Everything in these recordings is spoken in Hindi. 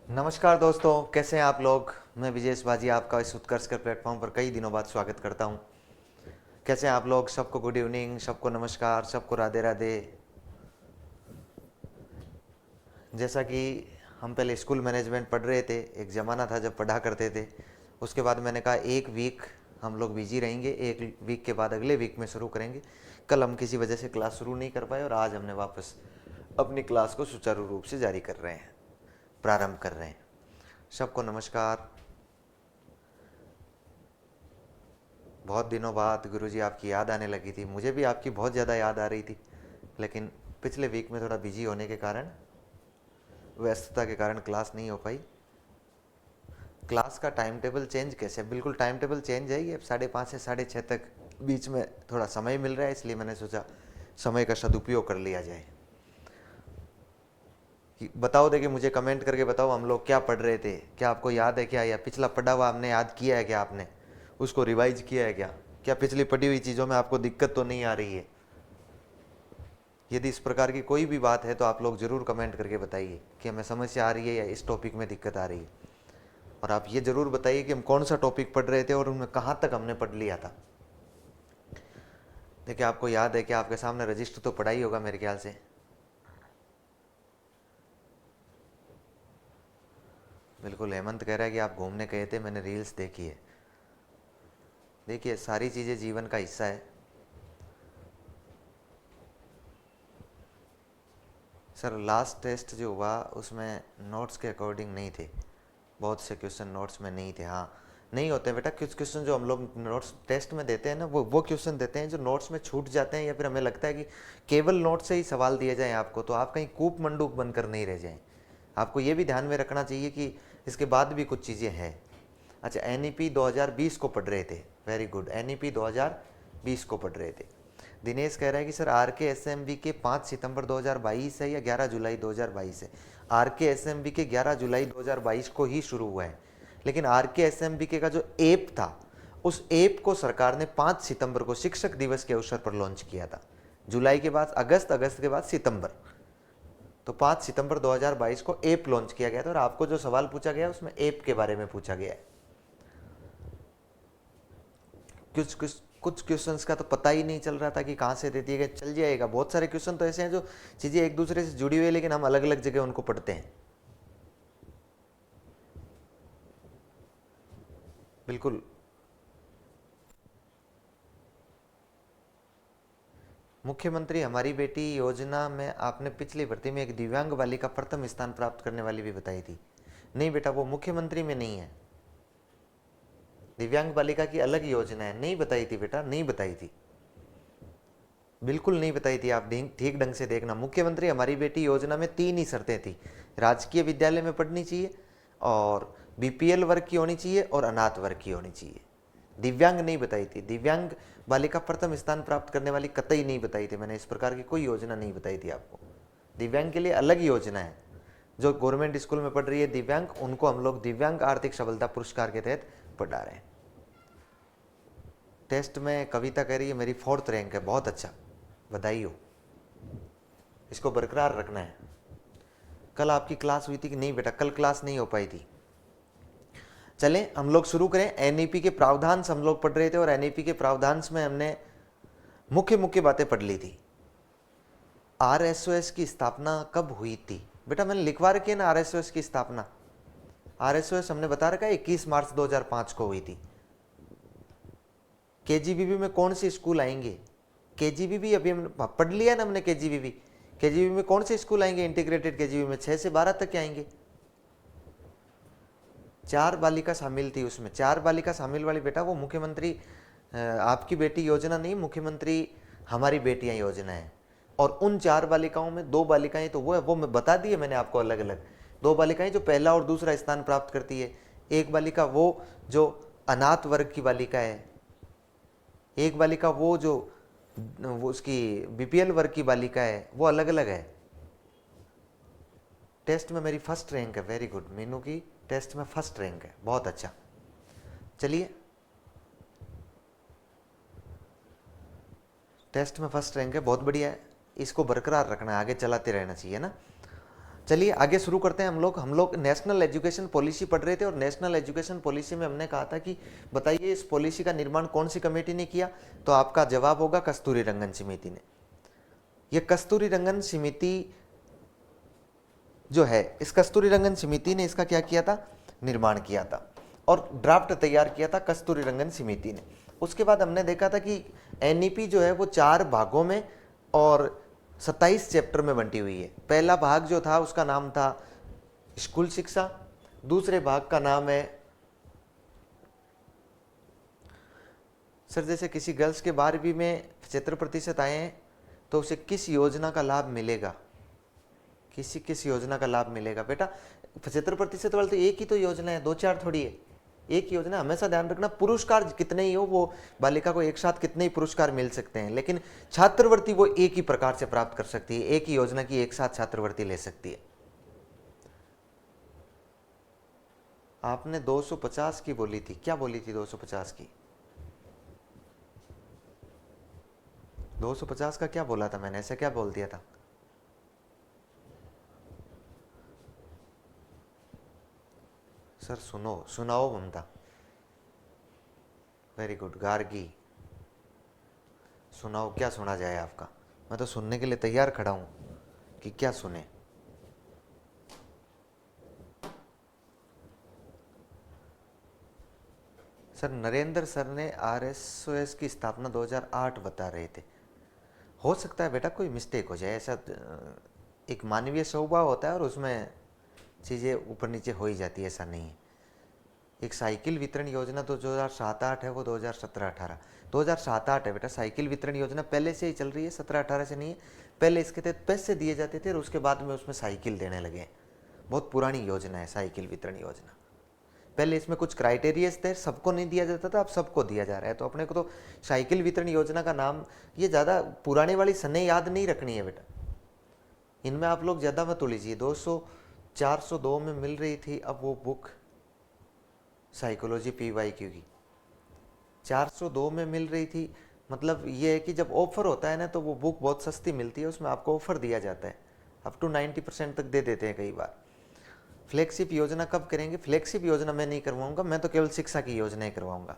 नमस्कार दोस्तों, कैसे हैं आप लोग। मैं विजेश बाजी आपका इस उत्कर्ष कर प्लेटफॉर्म पर कई दिनों बाद स्वागत करता हूं। कैसे हैं आप लोग। सबको गुड इवनिंग, सबको नमस्कार, सबको राधे राधे। जैसा कि हम पहले स्कूल मैनेजमेंट पढ़ रहे थे, एक ज़माना था जब पढ़ा करते थे। उसके बाद मैंने कहा एक वीक हम लोग बिजी रहेंगे, एक वीक के बाद अगले वीक में शुरू करेंगे। कल हम किसी वजह से क्लास शुरू नहीं कर पाए और आज हमने वापस अपनी क्लास को सुचारू रूप से जारी कर रहे हैं, प्रारंभ कर रहे हैं। सबको नमस्कार। बहुत दिनों बाद गुरुजी आपकी याद आने लगी थी, मुझे भी आपकी बहुत ज़्यादा याद आ रही थी, लेकिन पिछले वीक में थोड़ा बिजी होने के कारण, व्यस्तता के कारण क्लास नहीं हो पाई। क्लास का टाइम टेबल चेंज कैसे? बिल्कुल टाइम टेबल चेंज है, ये 5:30 से 6:30 तक बीच में थोड़ा समय मिल रहा है, इसलिए मैंने सोचा समय का सदुपयोग कर लिया जाए। कि बताओ, देखिए मुझे कमेंट करके बताओ हम लोग क्या पढ़ रहे थे, क्या आपको याद है क्या, या पिछला पढ़ा हुआ आपने याद किया है क्या, आपने उसको रिवाइज किया है क्या, क्या पिछली पढ़ी हुई चीज़ों में आपको दिक्कत तो नहीं आ रही है। यदि इस प्रकार की कोई भी बात है तो आप लोग ज़रूर कमेंट करके बताइए कि हमें समस्या आ रही है या इस टॉपिक में दिक्कत आ रही है। और आप ये ज़रूर बताइए कि हम कौन सा टॉपिक पढ़ रहे थे और उनमें कहाँ तक हमने पढ़ लिया था। देखिए आपको याद है कि आपके सामने रजिस्टर तो पढ़ा ही होगा मेरे ख्याल से। बिल्कुल, हेमंत कह रहा है कि आप घूमने गए थे, मैंने रील्स देखी है। देखिए सारी चीज़ें जीवन का हिस्सा है। सर लास्ट टेस्ट जो हुआ उसमें नोट्स के अकॉर्डिंग नहीं थे, बहुत से क्वेश्चन नोट्स में नहीं थे। हाँ, नहीं होते बेटा, कुछ क्वेश्चन जो हम लोग नोट्स टेस्ट में देते हैं ना, वो क्वेश्चन देते हैं जो नोट्स में छूट जाते हैं, या फिर हमें लगता है कि केवल नोट से ही सवाल दिए जाएं आपको, तो आप कहीं कूप मंडूक बनकर नहीं रह जाएं। आपको ये भी ध्यान में रखना चाहिए कि इसके बाद भी कुछ चीज़ें हैं। अच्छा, NEP 2020 को पढ़ रहे थे, वेरी गुड। NEP 2020 को पढ़ रहे थे। दिनेश कह रहा है कि सर RKSMB के 5 सितंबर 2022 है या 11 जुलाई 2022 है। RKSMB के 11 जुलाई 2022 को ही शुरू हुआ है, लेकिन RKSMB का जो ऐप था, उस ऐप को सरकार ने 5 सितंबर को शिक्षक दिवस के अवसर पर लॉन्च किया था। जुलाई के बाद अगस्त, अगस्त के बाद सितंबर, तो 5 सितंबर 2022 को ऐप लॉन्च किया गया था। और आपको जो सवाल पूछा गया उसमें ऐप के बारे में पूछा गया है। कुछ क्वेश्चंस का तो पता ही नहीं चल रहा था कि कहाँ से दे दिए गए, चल जाएगा। बहुत सारे क्वेश्चन तो ऐसे हैं जो चीज़ें एक दूसरे से जुड़ी हुई है, लेकिन हम अलग अलग जगह उनको पढ़ते हैं। बिल्कुल। मुख्यमंत्री हमारी बेटी योजना में आपने पिछली भर्ती में एक दिव्यांग बालिका प्रथम स्थान प्राप्त करने वाली भी बताई थी। नहीं बेटा, वो मुख्यमंत्री में नहीं है। दिव्यांग बालिका की अलग योजना है, नहीं बताई थी बेटा, नहीं बताई थी, बिल्कुल नहीं बताई थी। आप ठीक ढंग से देखना, मुख्यमंत्री हमारी बेटी योजना में 3 ही शर्तें थी। राजकीय विद्यालय में पढ़नी चाहिए, और BPL वर्ग की होनी चाहिए, और अनाथ वर्ग की होनी चाहिए। दिव्यांग नहीं बताई थी। दिव्यांग बालिका प्रथम स्थान प्राप्त करने वाली कतई नहीं बताई थी मैंने। इस प्रकार की कोई योजना नहीं बताई थी आपको। दिव्यांग के लिए अलग योजना है। जो गवर्नमेंट स्कूल में पढ़ रही है दिव्यांग, उनको हम लोग दिव्यांग आर्थिक सबलता पुरस्कार के तहत पढ़ा रहे हैं। टेस्ट में कविता कह रही है मेरी 4th रैंक है, बहुत अच्छा, बधाई हो। इसको बरकरार रखना है। कल आपकी क्लास हुई थी कि नहीं बेटा? कल क्लास नहीं हो पाई थी। चलें हम लोग शुरू करें। NEP के प्रावधान हम लोग पढ़ रहे थे, और NEP के प्रावधान में हमने मुख्य मुख्य बातें पढ़ ली थी। RSOS की स्थापना कब हुई थी? बेटा मैंने लिखवा रखी है ना RSOS की स्थापना। RSOS हमने बता रखा है 21 मार्च 2005 को हुई थी। KGBB में कौन से स्कूल आएंगे? KGBB अभी हमने पढ़ लिया ना हमने। KGBB में कौन से स्कूल आएंगे? इंटीग्रेटेड KGBB में 6 से 12 तक के आएंगे। 4 बालिका शामिल थी उसमें। 4 बालिका शामिल वाली बेटा वो मुख्यमंत्री आपकी बेटी योजना नहीं, मुख्यमंत्री हमारी बेटियां योजना है। और उन 4 बालिकाओं में 2 बालिकाएं तो वो मैं बता दी है मैंने आपको अलग अलग। 2 बालिकाएं जो पहला और दूसरा स्थान प्राप्त करती है। एक बालिका वो जो अनाथ वर्ग की बालिका है। एक बालिका वो उसकी BPL वर्ग की बालिका है। वो अलग अलग है। टेस्ट में मेरी 1st रैंक है, वेरी गुड। मीनू की टेस्ट में 1st रैंक है, बहुत अच्छा। चलिए, टेस्ट में 1st रैंक है, बहुत बढ़िया है। इसको बरकरार रखना है, आगे चलाते रहना चाहिए ना। चलिए आगे शुरू करते हैं। हम लोग नेशनल एजुकेशन पॉलिसी पढ़ रहे थे और नेशनल एजुकेशन पॉलिसी में हमने कहा था कि बताइए इस पॉलिसी का निर्माण कौन सी कमेटी ने किया, तो आपका जवाब होगा कस्तूरी रंगन समिति ने। यह कस्तूरी रंगन समिति जो है, इस कस्तूरी रंगन समिति ने इसका क्या किया था, निर्माण किया था और ड्राफ्ट तैयार किया था कस्तूरी रंगन समिति ने। उसके बाद हमने देखा था कि एनईपी जो है वो 4 भागों में और 27 चैप्टर में बंटी हुई है। पहला भाग जो था उसका नाम था स्कूल शिक्षा, दूसरे भाग का नाम है सर जैसे किसी गर्ल्स के 12वीं में 75% आए हैं तो उसे किस योजना का लाभ मिलेगा, किस योजना का लाभ मिलेगा। बेटा 75% वाले तो एक ही तो योजना है, 2-4 थोड़ी है, एक योजना। हमेशा ध्यान रखना पुरस्कार कितने ही हो, वो बालिका को एक साथ कितने ही पुरस्कार मिल सकते हैं, लेकिन छात्रवृत्ति वो एक ही प्रकार से प्राप्त कर सकती है, एक ही योजना की एक साथ छात्रवृत्ति ले सकती है। आपने 250 की बोली थी, क्या बोली थी 250 की? 250 का क्या बोला था मैंने, ऐसा क्या बोल दिया था? सर सुनाओ ममता। वेरी गुड गार्गी, सुनाओ, क्या सुना जाए आपका? मैं तो सुनने के लिए तैयार खड़ा हूं कि क्या सुने। सर नरेंद्र सर ने आरएसओएस की स्थापना 2008 बता रहे थे। हो सकता है बेटा कोई मिस्टेक हो जाए, ऐसा एक मानवीय स्वभाव होता है और उसमें चीज़ें ऊपर नीचे हो ही जाती है, ऐसा नहीं है। एक साइकिल वितरण योजना तो 2007-8 है, वो 2017-18 2007-8 है बेटा। साइकिल वितरण योजना पहले से ही चल रही है, 17-18 से नहीं है। पहले इसके तहत पैसे दिए जाते थे और उसके बाद में उसमें साइकिल देने लगे हैं। बहुत पुरानी योजना है साइकिल वितरण योजना। पहले इसमें कुछ क्राइटेरियाज थे, सबको नहीं दिया जाता था, अब सबको दिया जा रहा है। तो अपने को तो साइकिल वितरण योजना का नाम, ये ज़्यादा पुराने वाली सने याद नहीं रखनी है बेटा, इनमें आप लोग ज़्यादा मत उलझिए। 402 में मिल रही थी अब वो बुक साइकोलॉजी PYQ की, 402 में मिल रही थी। मतलब ये है कि जब ऑफर होता है ना तो वो बुक बहुत सस्ती मिलती है, उसमें आपको ऑफर दिया जाता है, अप टू 90% तक दे देते हैं कई बार। फ्लैगशिप योजना कब करेंगे? फ्लैगशिप योजना मैं नहीं करवाऊंगा, मैं तो केवल शिक्षा की योजनाएं करवाऊंगा।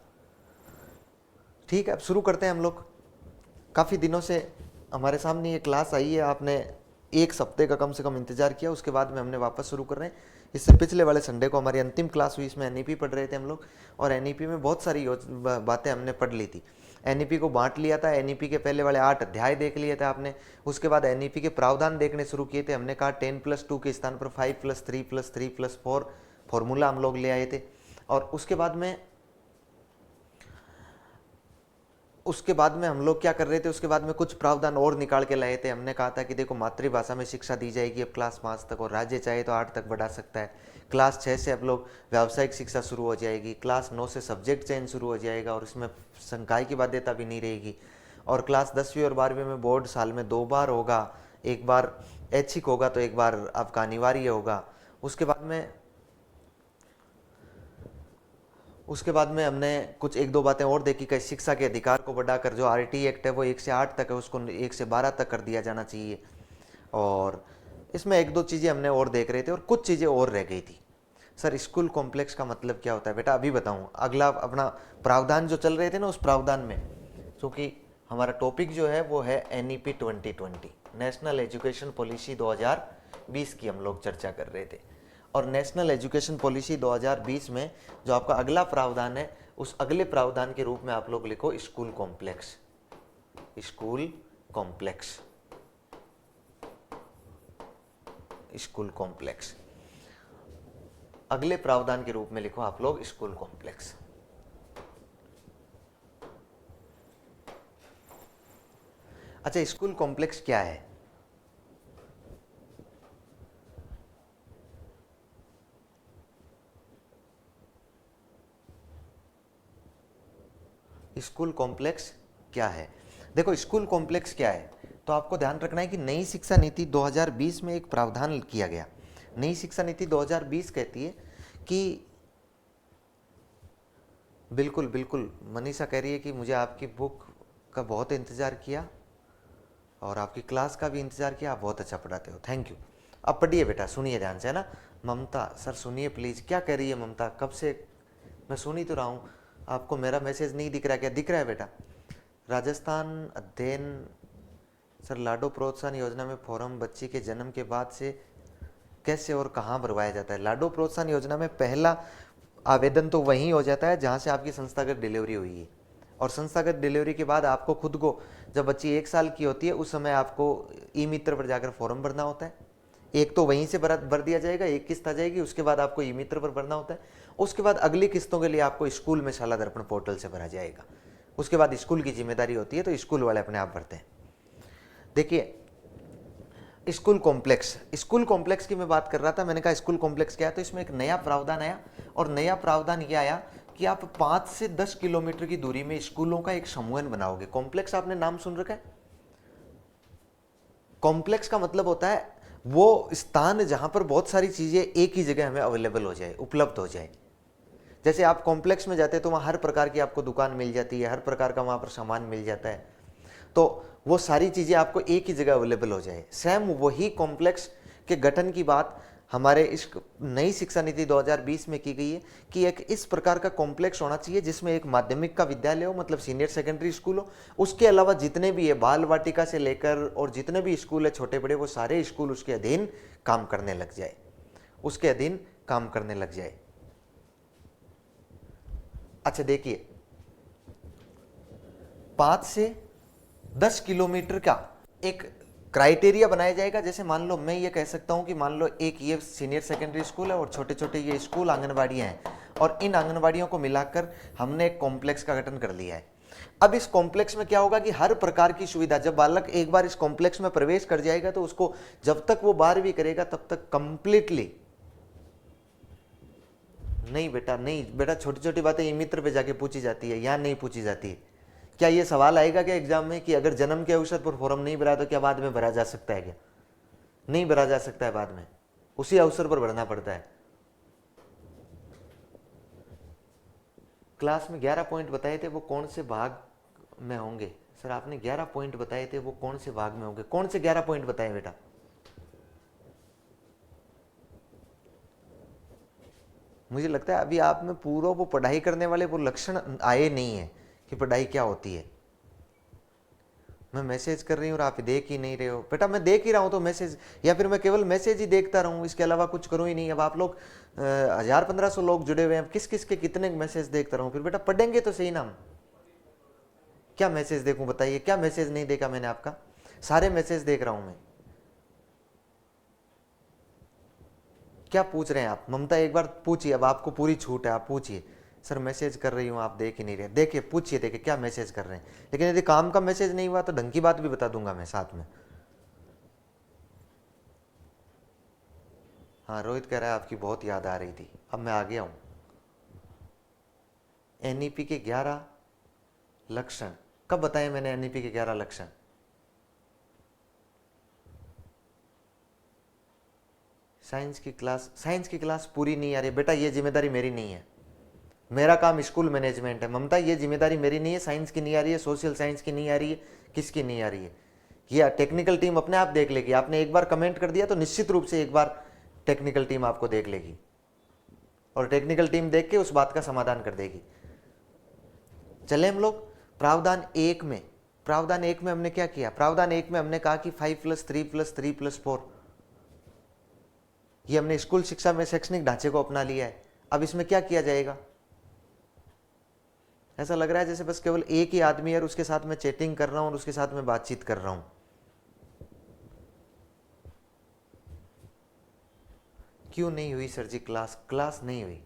ठीक है, अब शुरू करते हैं हम लोग। काफ़ी दिनों से हमारे सामने ये क्लास आई है, आपने 1 हफ्ते का कम से कम इंतजार किया, उसके बाद में हमने वापस शुरू कर रहे हैं। इससे पिछले वाले संडे को हमारी अंतिम क्लास हुई, इसमें एनईपी पढ़ रहे थे हम लोग और एनईपी में बहुत सारी बातें हमने पढ़ ली थी। एनईपी को बांट लिया था, एनईपी के पहले वाले 8 अध्याय देख लिए थे आपने। उसके बाद एनईपी के प्रावधान देखने शुरू किए थे। हमने कहा 10+2 के स्थान पर 5+3+3+4 फॉर्मूला हम लोग ले आए थे। और उसके बाद में हम लोग क्या कर रहे थे, उसके बाद में कुछ प्रावधान और निकाल के लाए थे। हमने कहा था कि देखो मातृभाषा में शिक्षा दी जाएगी अब क्लास 5 तक, और राज्य चाहे तो 8 तक बढ़ा सकता है। क्लास 6 से अब लोग व्यावसायिक शिक्षा शुरू हो जाएगी। क्लास 9 से सब्जेक्ट चेंज शुरू हो जाएगा और इसमें संकाय की बाध्यता भी नहीं रहेगी। और क्लास 10वीं और 12वीं में बोर्ड साल में 2 बार होगा, एक बार ऐच्छिक होगा तो एक बार आपका अनिवार्य होगा। उसके बाद में हमने कुछ 1-2 बातें और देखी कि शिक्षा के अधिकार को बढ़ाकर जो RT एक्ट है वो 1 से 8 तक है, उसको 1 से 12 तक कर दिया जाना चाहिए। और इसमें 1-2 चीज़ें हमने और देख रहे थे और कुछ चीज़ें और रह गई थी। सर स्कूल कॉम्प्लेक्स का मतलब क्या होता है बेटा? अभी बताऊँ। अगला अपना प्रावधान जो चल रहे थे ना, उस प्रावधान में क्योंकि हमारा टॉपिक जो है वो है NEP 2020, नेशनल एजुकेशन पॉलिसी 2020 की हम लोग चर्चा कर रहे थे। और नेशनल एजुकेशन पॉलिसी 2020 में जो आपका अगला प्रावधान है, उस अगले प्रावधान के रूप में आप लोग लिखो school complex. School complex, school complex, अगले प्रावधान के रूप में लिखो आप लोग स्कूल कॉम्प्लेक्स। अच्छा, स्कूल कॉम्प्लेक्स क्या है? स्कूल कॉम्प्लेक्स क्या है? देखो स्कूल कॉम्प्लेक्स क्या है, तो आपको ध्यान रखना है कि नई शिक्षा नीति 2020 में एक प्रावधान किया गया। नई शिक्षा नीति 2020 कहती है कि बिल्कुल बिल्कुल, मनीषा कह रही है कि मुझे आपकी बुक का बहुत इंतज़ार किया और आपकी क्लास का भी इंतज़ार किया, आप बहुत अच्छा पढ़ाते हो, थैंक यू। अब पढ़िए बेटा, सुनिए ध्यान से, है ना। ममता, सर सुनिए प्लीज, क्या कह रही है ममता, कब से मैं सुन ही तो रहा हूँ। आपको मेरा मैसेज नहीं दिख रहा, क्या दिख रहा है बेटा? राजस्थान अध्ययन, सर लाडो प्रोत्साहन योजना में फॉर्म बच्ची के जन्म के बाद से कैसे और कहाँ भरवाया जाता है? लाडो प्रोत्साहन योजना में पहला आवेदन तो वहीं हो जाता है जहाँ से आपकी संस्थागत डिलीवरी हुई है, और संस्थागत डिलीवरी के बाद आपको खुद को, जब बच्ची 1 साल की होती है उस समय आपको ई मित्र पर जाकर फॉर्म भरना होता है। एक तो वहीं से भर दिया जाएगा, एक किस्त आ जाएगी, उसके बाद आपको ई मित्र पर भरना होता है। उसके बाद अगली किस्तों के लिए आपको स्कूल में शाला दर्पण पोर्टल से भरा जाएगा। उसके बाद स्कूल की जिम्मेदारी होती है, तो स्कूल वाले अपने आप भरते हैं। देखिए स्कूल कॉम्प्लेक्स की मैं बात कर रहा था, मैंने कहा स्कूल कॉम्प्लेक्स क्या है, तो इसमें एक नया प्रावधान आया, और नया प्रावधान ये आया कि आप 5 से 10 किलोमीटर की दूरी में स्कूलों का एक समूह बनाओगे। कॉम्प्लेक्स आपने नाम सुन रखा है? कॉम्प्लेक्स का मतलब होता है वो स्थान जहां पर बहुत सारी चीजें एक ही जगह हमें अवेलेबल हो जाए, उपलब्ध हो जाए। जैसे आप कॉम्प्लेक्स में जाते हैं तो वहां हर प्रकार की आपको दुकान मिल जाती है, हर प्रकार का वहां पर सामान मिल जाता है, तो वो सारी चीजें आपको एक ही जगह अवेलेबल हो जाए। सेम वही कॉम्प्लेक्स के गठन की बात हमारे इस नई शिक्षा नीति 2020 में की गई है कि एक इस प्रकार का कॉम्प्लेक्स होना चाहिए जिसमें एक माध्यमिक का विद्यालय हो, मतलब सीनियर सेकेंडरी स्कूल हो, उसके अलावा जितने भी है बाल वाटिका से लेकर और जितने भी स्कूल है छोटे बड़े, वो सारे स्कूल उसके अधीन काम करने लग जाए, उसके अधीन काम करने लग जाए। अच्छा देखिए, 5 से 10 किलोमीटर का एक क्राइटेरिया बनाया जाएगा। जैसे मान लो मैं ये कह सकता हूं कि मान लो एक ये सीनियर सेकेंडरी स्कूल है और छोटे छोटे ये स्कूल आंगनबाड़ियां हैं, और इन आंगनबाड़ियों को मिलाकर हमने एक कॉम्प्लेक्स का गठन कर लिया है। अब इस कॉम्प्लेक्स में क्या होगा कि हर प्रकार की सुविधा, जब बालक एक बार इस कॉम्प्लेक्स में प्रवेश कर जाएगा तो उसको जब तक वो 12वीं करेगा तब तक कंप्लीटली, नहीं बेटा छोटी छोटी बातें ई मित्र पे जाके पूछी जाती है, यहां नहीं पूछी जाती है। क्या ये सवाल आएगा क्या एग्जाम में कि अगर जन्म के अवसर पर फॉर्म नहीं भरा तो क्या बाद में भरा जा सकता है? क्या नहीं भरा जा सकता है? बाद में उसी अवसर पर भरना पड़ता है। क्लास में 11 पॉइंट बताए थे, वो कौन से भाग में होंगे? सर आपने 11 पॉइंट बताए थे, वो कौन से भाग में होंगे? कौन से 11 पॉइंट बताए बेटा? मुझे लगता है अभी आप में पूरा वो पढ़ाई करने वाले वो लक्षण आए नहीं है कि पढ़ाई क्या होती है। मैं मैसेज कर रही हूँ और आप देख ही नहीं रहे हो। बेटा मैं देख ही रहा हूँ तो मैसेज, या फिर मैं केवल मैसेज ही देखता रहूँ, इसके अलावा कुछ करूँ ही नहीं। अब आप लोग 1000-1500 लोग जुड़े हुए हैं, किस किस के कितने मैसेज देखता रहूँ? फिर बेटा पढ़ेंगे तो सही नाम। क्या मैसेज देखूं बताइए, क्या मैसेज नहीं देखा मैंने आपका? सारे मैसेज देख रहा हूं मैं। क्या पूछ रहे हैं आप? ममता एक बार पूछिए, अब आपको पूरी छूट है, आप पूछिए। सर मैसेज कर रही हूँ, आप देख ही नहीं रहे। देखिए पूछिए, देखिए क्या मैसेज कर रहे हैं। लेकिन यदि काम का मैसेज नहीं हुआ तो ढंग की बात भी बता दूंगा मैं साथ में। हाँ रोहित कह रहा है आपकी बहुत याद आ रही थी, अब मैं आ गया हूँ। एनईपी के 11 लक्षण कब बताए मैंने? एनईपी के 11 लक्षण साइंस की क्लास पूरी नहीं आ रही बेटा, ये जिम्मेदारी मेरी नहीं है। मेरा काम स्कूल मैनेजमेंट है। ममता ये जिम्मेदारी मेरी नहीं है, साइंस की नहीं आ रही है, सोशल साइंस की नहीं आ रही है, किसकी नहीं आ रही है? ये टेक्निकल टीम अपने आप देख लेगी। आपने एक बार कमेंट कर दिया तो निश्चित रूप से एक बार टेक्निकल टीम आपको देख लेगी, और टेक्निकल टीम देख के उस बात का समाधान कर देगी। चले हम लोग प्रावधान 1 में। प्रावधान 1 में हमने क्या किया? प्रावधान 1 में हमने कहा कि 5+3+3+4, ये हमने स्कूल शिक्षा में शैक्षणिक ढांचे को अपना लिया है। अब इसमें क्या किया जाएगा? ऐसा लग रहा है जैसे बस केवल एक ही आदमी है और उसके साथ मैं चैटिंग कर रहा हूं और उसके साथ मैं बातचीत कर रहा हूं। क्यों नहीं हुई सर जी क्लास? क्लास नहीं हुई,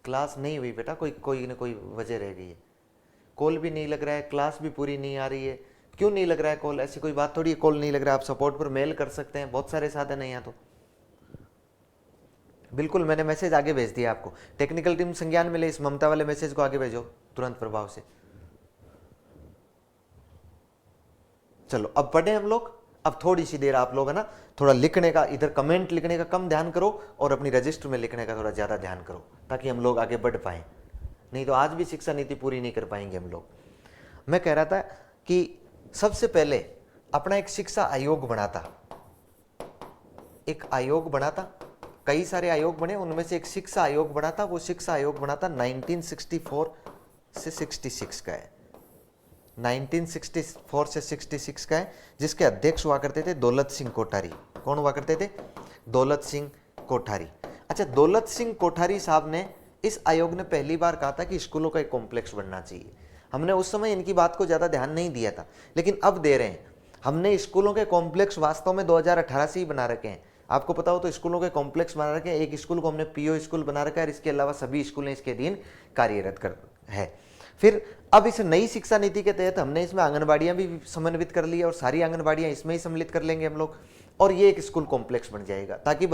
क्लास नहीं हुई बेटा, कोई ना कोई वजह रह गई है। कॉल भी नहीं लग रहा है, क्लास भी पूरी नहीं आ रही है। क्यों नहीं लग रहा है कॉल? ऐसी कोई बात थोड़ी है कॉल नहीं लग रहा है। आप सपोर्ट पर मेल कर सकते हैं, बहुत सारे साधन है यहाँ तो। बिल्कुल मैंने मैसेज आगे भेज दिया आपको। टेक्निकल टीम संज्ञान में ले, इस ममता वाले मैसेज को आगे भेजो तुरंत प्रभाव से। चलो अब पढ़े हम लोग। अब थोड़ी सी देर आप लोग है ना, थोड़ा लिखने का, इधर कमेंट लिखने का कम ध्यान करो और अपनी रजिस्टर में लिखने का थोड़ा ज्यादा ध्यान करो, ताकि हम लोग आगे बढ़ पाए। नहीं तो आज भी शिक्षा नीति पूरी नहीं कर पाएंगे हम लोग। मैं कह रहा था कि सबसे पहले अपना एक शिक्षा आयोग बना था। एक आयोग बना था, कई सारे आयोग बने, उनमें से एक शिक्षा आयोग बना था। वो शिक्षा आयोग बना था 1964 से 66 का है, 1964 से 66 का है, जिसके अध्यक्ष हुआ करते थे दौलत सिंह कोठारी। कौन हुआ करते थे? दौलत सिंह कोठारी। अच्छा, दौलत सिंह कोठारी साहब ने, इस आयोग ने पहली बार कहा था कि स्कूलों का एक कॉम्प्लेक्स बनना चाहिए। हमने उस समय इनकी बात को ज़्यादा ध्यान नहीं दिया था, लेकिन अब दे रहे हैं। हमने स्कूलों के कॉम्प्लेक्स वास्तव में 2018 से ही बना रखे हैं। आपको पता हो तो स्कूलों के कॉम्प्लेक्स बना रखे हैं। एक स्कूल को हमने पीओ स्कूल बना रखा है, और इसके अलावा सभी स्कूलें इसके अधीन कार्यरत कर है। फिर अब इस नई शिक्षा नीति के तहत हमने इसमें आंगनबाड़ियां भी समन्वित कर ली है, और सारी आंगनबाड़ियां इसमें ही सम्मिलित कर लेंगे हम लोग, और ये एक स्कूल कॉम्प्लेक्स बन जाएगा, ताकि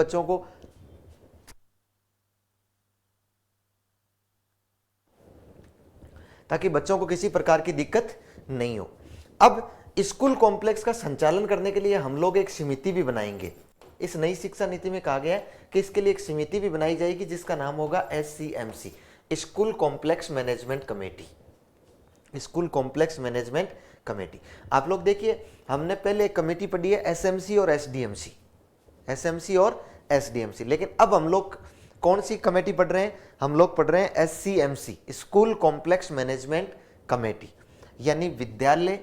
बच्चों को किसी प्रकार की दिक्कत नहीं हो। अब स्कूल कॉम्प्लेक्स का संचालन करने के लिए हम लोग एक समिति भी बनाएंगे। इस नई शिक्षा नीति में कहा गया है कि इसके लिए एक समिति भी बनाई जाएगी, जिसका नाम होगा SCMC, school complex management committee. School complex management committee. आप लोग देखिए, हमने पहले एक कमेटी पढ़ी है SMC और SDMC, SMC और SDMC, लेकिन अब हम लोग कौन सी कमेटी पढ़ रहे हैं? हम लोग पढ़ रहे हैं SCMC, school complex management committee, यानी विद्यालय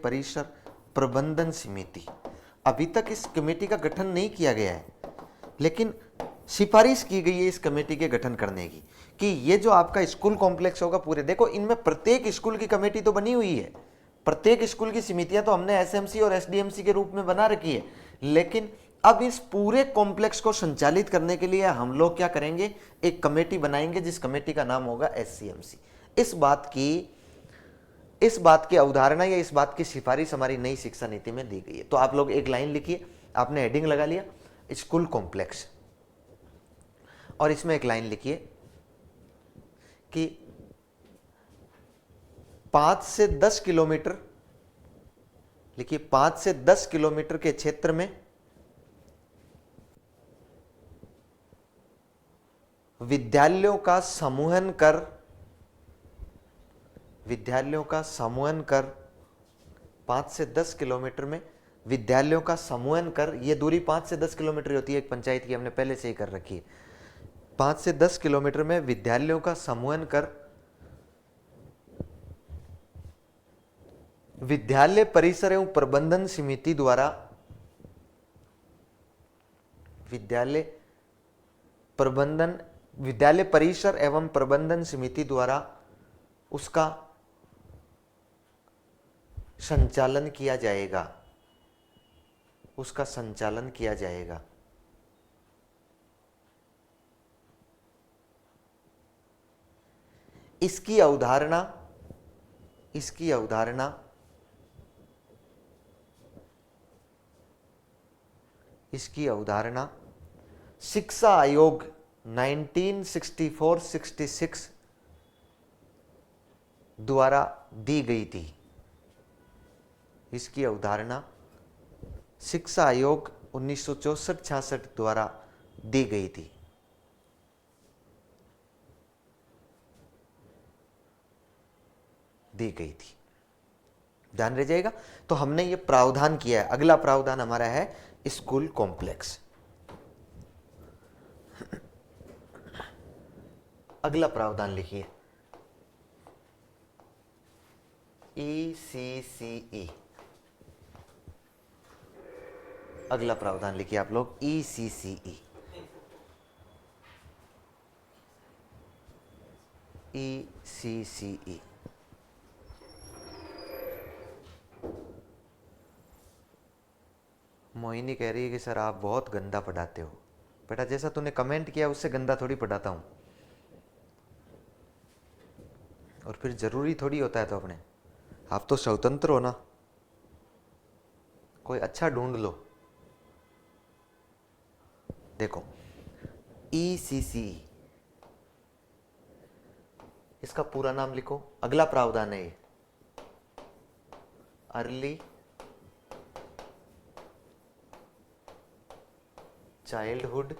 परिसर प्रबंधन समिति। अभी तक इस कमेटी का गठन नहीं किया गया है, लेकिन सिफारिश की गई है इस कमेटी के गठन करने की, कि ये जो आपका स्कूल कॉम्प्लेक्स होगा पूरे, देखो इनमें प्रत्येक स्कूल की कमेटी तो बनी हुई है, प्रत्येक स्कूल की समितियां तो हमने SMC और SDMC के रूप में बना रखी है, लेकिन अब इस पूरे कॉम्प्लेक्स को संचालित करने के लिए हम लोग क्या करेंगे? एक कमेटी बनाएंगे, जिस कमेटी का नाम होगा SCMC। इस बात की अवधारणा या इस बात की सिफारिश हमारी नई शिक्षा नीति में दी गई है। तो आप लोग एक लाइन लिखिए, आपने हेडिंग लगा लिया स्कूल कॉम्प्लेक्स, और इसमें एक लाइन लिखिए कि 5 से 10 किलोमीटर, लिखिए 5 से 10 किलोमीटर के क्षेत्र में विद्यालयों का समूहन कर 5 से 10 किलोमीटर में विद्यालयों का समूहन कर, ये दूरी 5 से 10 किलोमीटर होती है एक पंचायत की, हमने पहले से ही कर रखी है। 5 से 10 किलोमीटर में विद्यालयों का समूहन कर विद्यालय परिसर एवं प्रबंधन समिति द्वारा विद्यालय परिसर एवं प्रबंधन समिति द्वारा उसका संचालन किया जाएगा। इसकी अवधारणा शिक्षा आयोग 1964-66 द्वारा दी गई थी। इसकी अवधारणा शिक्षा आयोग 1964-66 द्वारा दी गई थी। ध्यान रह जाएगा। तो हमने ये प्रावधान किया है। अगला प्रावधान हमारा है स्कूल कॉम्प्लेक्स। अगला प्रावधान लिखिए ECCE। अगला प्रावधान लिखिए आप लोग ECCE। ECCE मोहिनी कह रही है कि सर आप बहुत गंदा पढ़ाते हो। बेटा जैसा तूने कमेंट किया उससे गंदा थोड़ी पढ़ाता हूं, और फिर जरूरी थोड़ी होता है तो अपने, आप तो स्वतंत्र हो ना, कोई अच्छा ढूंढ लो। देखो ECCE इसका पूरा नाम लिखो। अगला प्रावधान है ये early childhood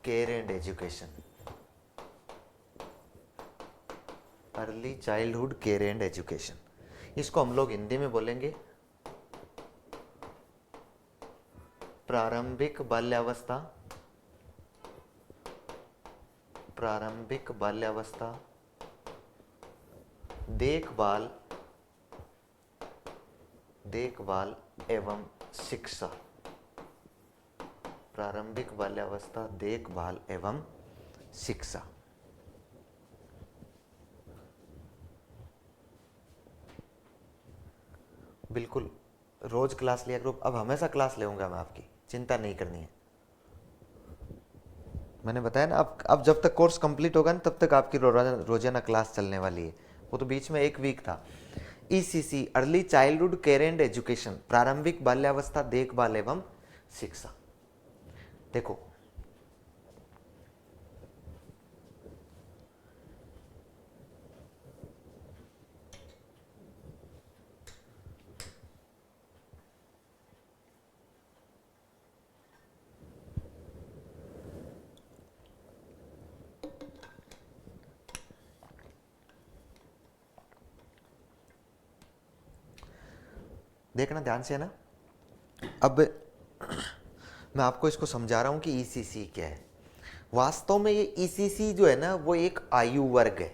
care and education. Early childhood care and education, इसको हम लोग हिंदी में बोलेंगे प्रारंभिक बाल्यावस्था, प्रारंभिक बाल्यावस्था देखभाल, देखभाल एवं शिक्षा, प्रारंभिक बाल्यावस्था देखभाल एवं शिक्षा। बिल्कुल रोज क्लास लिया करो, अब हमेशा क्लास लेऊंगा मैं आपकी, चिंता नहीं करनी है। मैंने बताया ना, अब जब तक कोर्स कंप्लीट होगा ना तब तक आपकी रोजाना क्लास चलने वाली है। वो तो बीच में एक वीक था। ECC early childhood care and education, प्रारंभिक बाल्यावस्था देखभाल एवं शिक्षा। देखो देखना ध्यान से है ना। अब मैं आपको इसको समझा रहा हूं कि ईसीसी क्या है। वास्तव में ये ईसीसी जो है ना वो एक आयु वर्ग है।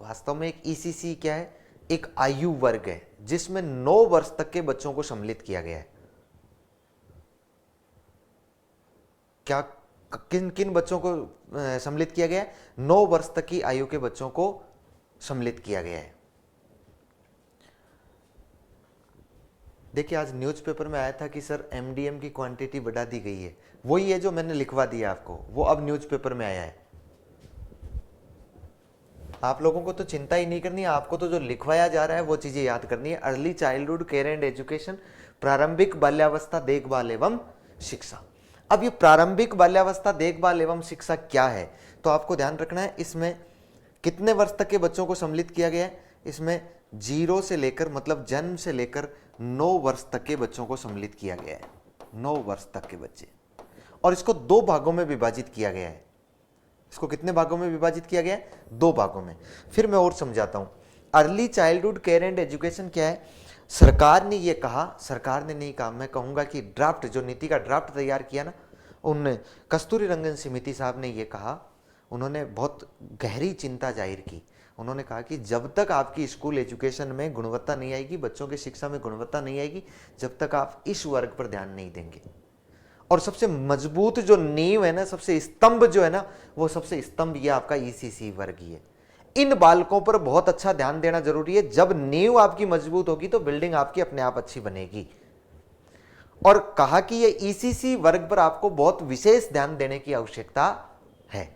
वास्तव में एक ईसीसी क्या है, एक आयु वर्ग है जिसमें 9 वर्ष तक के बच्चों को सम्मिलित किया गया है। क्या किन किन बच्चों को सम्मिलित किया गया है? 9 वर्ष तक की आयु के बच्चों को सम्मिलित किया गया है। देखिए आज न्यूज़पेपर में आया था कि सर एमडीएम की क्वांटिटी बढ़ा दी गई है, वही है जो मैंने लिखवा दिया आपको, वो अब न्यूज़पेपर में आया है। आप लोगों को तो चिंता ही नहीं करनी है, आपको तो जो लिखवाया जा रहा है वो चीजें याद करनी है। Early childhood care and education, प्रारंभिक बाल्यावस्था देखभाल एवं शिक्षा। अब ये प्रारंभिक बाल्यावस्था देखभाल एवं शिक्षा क्या है, तो आपको ध्यान रखना है इसमें कितने वर्ष तक के बच्चों को सम्मिलित किया गया है। इसमें 0 से लेकर मतलब जन्म से लेकर 9 वर्ष तक के बच्चों को सम्मिलित किया गया है, 9 वर्ष तक के बच्चे। और इसको 2 भागों में विभाजित किया गया है। इसको कितने भागों में विभाजित किया गया है? 2 भागों में। फिर मैं और समझाता हूं। Early childhood care and education क्या है? सरकार ने ये कहा, सरकार ने नहीं कहा, मैं कहूंगा कि ड्राफ्ट, जो नीति का ड्राफ्ट तैयार किया ना, उनने कस्तूरी रंगन समिति साहब ने ये कहा, उन्होंने बहुत गहरी चिंता जाहिर की। उन्होंने कहा कि जब तक आपकी स्कूल एजुकेशन में गुणवत्ता नहीं आएगी, बच्चों की शिक्षा में गुणवत्ता नहीं आएगी, जब तक आप इस वर्ग पर ध्यान नहीं देंगे। और सबसे मजबूत जो नींव है ना, सबसे स्तंभ जो है ना, वो सबसे स्तंभ ये आपका ईसीसी वर्ग ही है। इन बालकों पर बहुत अच्छा ध्यान देना जरूरी है। जब नींव आपकी मजबूत होगी तो बिल्डिंग आपकी अपने आप अच्छी बनेगी। और कहा कि ये ईसीसी वर्ग पर आपको बहुत विशेष ध्यान देने की आवश्यकता है।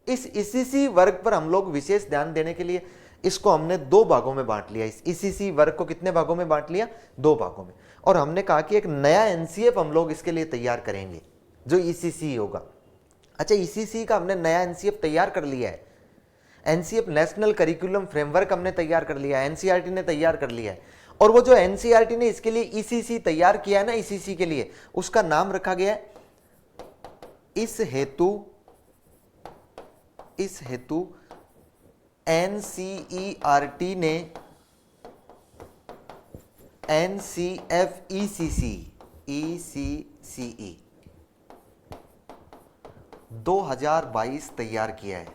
इस ईसीसी वर्ग पर हम लोग विशेष ध्यान देने के लिए इसको हमने 2 भागों में बांट लिया। इस ईसीसी वर्ग को कितने भागों में बांट लिया? 2 भागों में। और हमने कहा कि एक नया एनसीएफ हम लोग इसके लिए तैयार करेंगे जो ईसीसी होगा। अच्छा, ईसीसी का हमने नया एनसीएफ तैयार कर लिया है। एनसीएफ नेशनल करिकुलम फ्रेमवर्क हमने तैयार कर लिया है, एनसीईआरटी ने तैयार कर लिया है। और वो जो एनसीईआरटी ने इसके लिए ईसीसी तैयार किया है ना, ईसीसी के लिए, उसका नाम रखा गया है इस हेतु एनसीईआरटी ने एनसीएफईसीसी 2022 तैयार किया।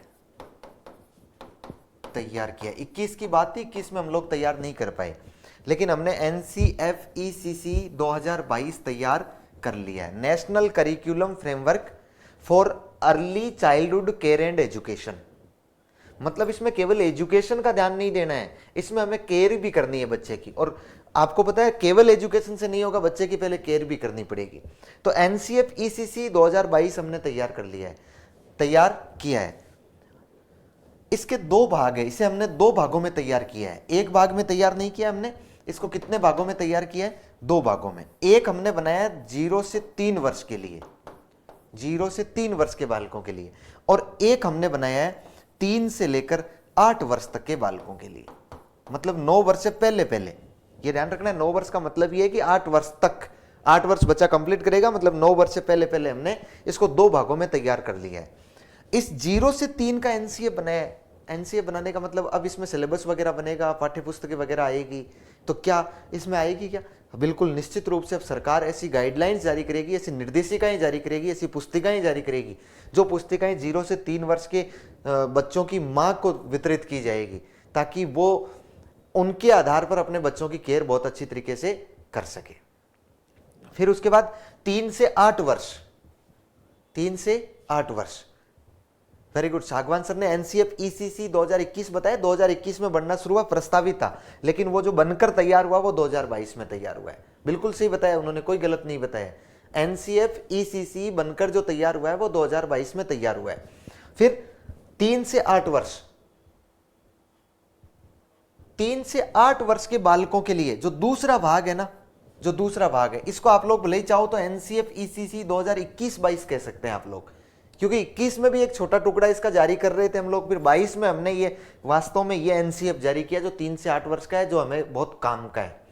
21 की बात थी, 21 में हम लोग तैयार नहीं कर पाए, लेकिन हमने एनसीएफईसीसी 2022 तैयार कर लिया है, national curriculum framework for early childhood care and education. मतलब इसमें केवल एजुकेशन का ध्यान नहीं देना है, इसमें हमें केयर भी करनी है बच्चे की। और आपको पता है केवल एजुकेशन से नहीं होगा, बच्चे की पहले केयर भी करनी पड़ेगी। तो एनसीएफईसीसी 2022 हमने तैयार कर लिया है, तैयार किया है। इसके 2 भाग है, इसे हमने 2 भागों में तैयार किया है, एक भाग में तैयार नहीं किया हमने। इसको कितने भागों में तैयार किया है? 2 भागों में। एक हमने बनाया 0 से 3 वर्ष के लिए, 0 से 3 वर्ष के बालकों के लिए, और एक हमने बनाया है 3 से लेकर 8 वर्ष तक के बालकों के लिए। मतलब 9 वर्ष से पहले पहले, ये ध्यान रखना है, 9 वर्ष का मतलब ये है कि 8 वर्ष तक, 8 वर्ष बच्चा कंप्लीट करेगा, मतलब 9 वर्ष से पहले पहले हमने इसको 2 भागों में तैयार कर लिया है। इस 0 से 3 का एनसीएफ बनाया है, एनसीएफ बनाने का मतलब अब इसमें सिलेबस वगैरह बनेगा, पाठ्य पुस्तकें वगैरह आएगी, तो क्या इसमें आएगी क्या? बिल्कुल निश्चित रूप से अब सरकार ऐसी गाइडलाइंस जारी करेगी, ऐसी निर्देशिकाएं जारी करेगी, ऐसी पुस्तिकाएं जारी करेगी, जो पुस्तिकाएं 0 से 3 वर्ष के बच्चों की माँ को वितरित की जाएगी, ताकि वो उनके आधार पर अपने बच्चों की केयर बहुत अच्छी तरीके से कर सके। फिर उसके बाद 3 से 8 वर्ष, 3 से 8 वर्ष, वेरी गुड। सागवान सर ने एनसीएफ ईसीसी 2021 बताया, 2021 में बनना शुरू हुआ, प्रस्तावित था, लेकिन वो जो बनकर तैयार हुआ वो 2022 में तैयार हुआ है। बिल्कुल सही बताया उन्होंने, कोई गलत नहीं बताया। एनसीएफ ईसीसी बनकर जो तैयार हुआ है वो 2022 में तैयार हुआ है। फिर 3 से 8 वर्ष, 3 से 8 वर्ष के बालकों के लिए जो दूसरा भाग है ना, जो दूसरा भाग है, इसको आप लोग भले ही चाहो तो एनसीएफ ईसीसी 2021-22 कह सकते हैं आप लोग, क्योंकि 21 में भी एक छोटा टुकड़ा इसका जारी कर रहे थे हम लोग, फिर 22 में हमने ये वास्तव में ये एनसीएफ जारी किया जो 3 से 8 वर्ष का है, जो हमें बहुत काम का है।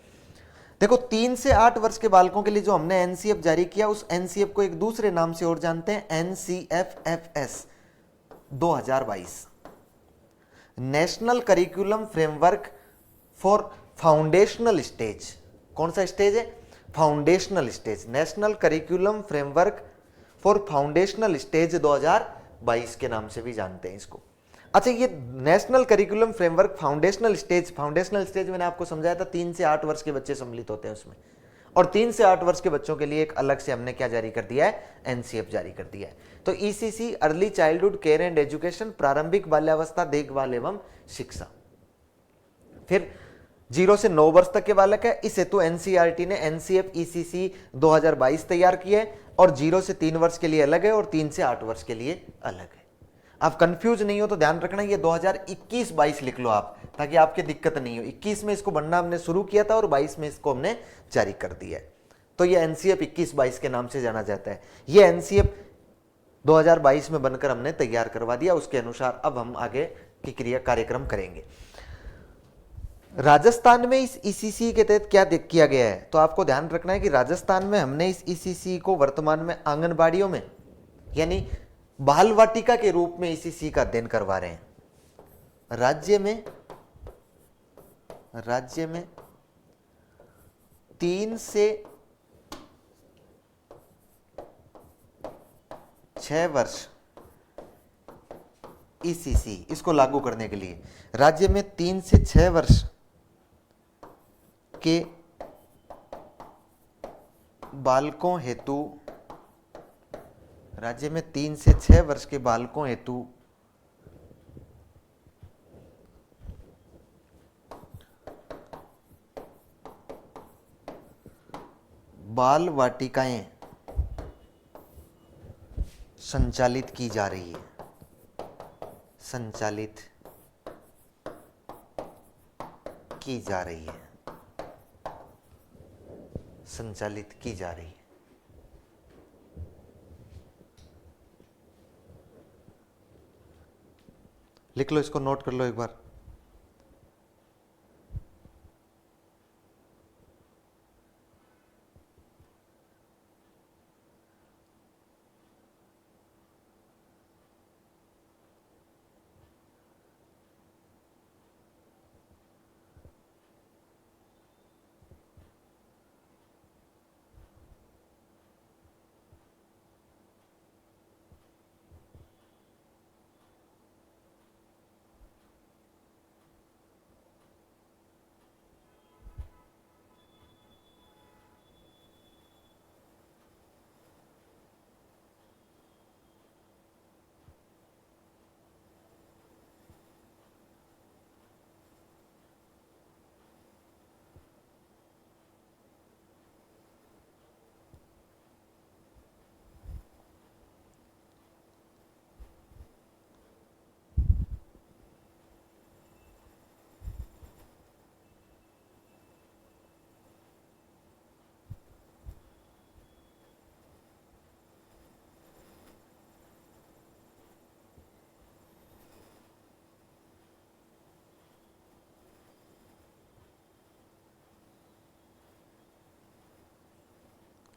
देखो 3 से 8 वर्ष के बालकों के लिए जो हमने एनसीएफ जारी किया, उस एनसीएफ को एक दूसरे नाम से और जानते हैं, एनसीएफएफएस 2022, national curriculum framework for foundational stage. कौन सा स्टेज है? Foundational stage, national curriculum framework for foundational stage 2022 के नाम से भी जानते हैं इसको। अच्छा, ये national curriculum framework foundational stage, foundational stage मैंने आपको समझाया था 3 से 8 वर्ष के बच्चे सम्मिलित होते हैं उसमें, और 3 से 8 वर्ष के बच्चों के लिए एक अलग से हमने क्या जारी कर दिया है? एनसीएफ जारी कर दिया है। तो ECC early childhood care and education, प्रारंभिक बाल्यावस्था देखभाल एवं शिक्षा। फिर 0 से 9 वर्ष तक के बालक है, इस हेतु एनसीईआरटी ने एनसीएफ ईसीसी 2022 तैयार किया है, और 0 से 3 वर्ष के लिए अलग है और 3 से 8 वर्ष के लिए अलग है। आप कंफ्यूज नहीं हो तो ध्यान रखना, ये 2021-22 लिख लो आप, ताकि आपकी दिक्कत नहीं हो। 21 में इसको बनना हमने शुरू किया था और 22 में इसको हमने जारी कर दिया है, तो ये एनसीएफ 21-22 के नाम से जाना जाता है। ये एनसीएफ 2022 में बनकर हमने तैयार करवा दिया, उसके अनुसार अब हम आगे की क्रिया कार्यक्रम करेंगे। राजस्थान में इस ईसीसी के तहत क्या किया गया है, तो आपको ध्यान रखना है कि राजस्थान में हमने इस ईसीसी को वर्तमान में आंगनबाड़ियों में, यानी बाल वाटिका के रूप में ईसीसी का अध्ययन करवा रहे हैं। राज्य में 3 से 6 वर्ष ईसीसी, इसको लागू करने के लिए राज्य में 3 से 6 वर्ष के बालकों हेतु, राज्य में 3 से 6 वर्ष के बालकों हेतु बाल वाटिकाएं संचालित की जा रही है, संचालित की जा रही है, संचालित की जा रही है। लिख लो, इसको नोट कर लो एक बार।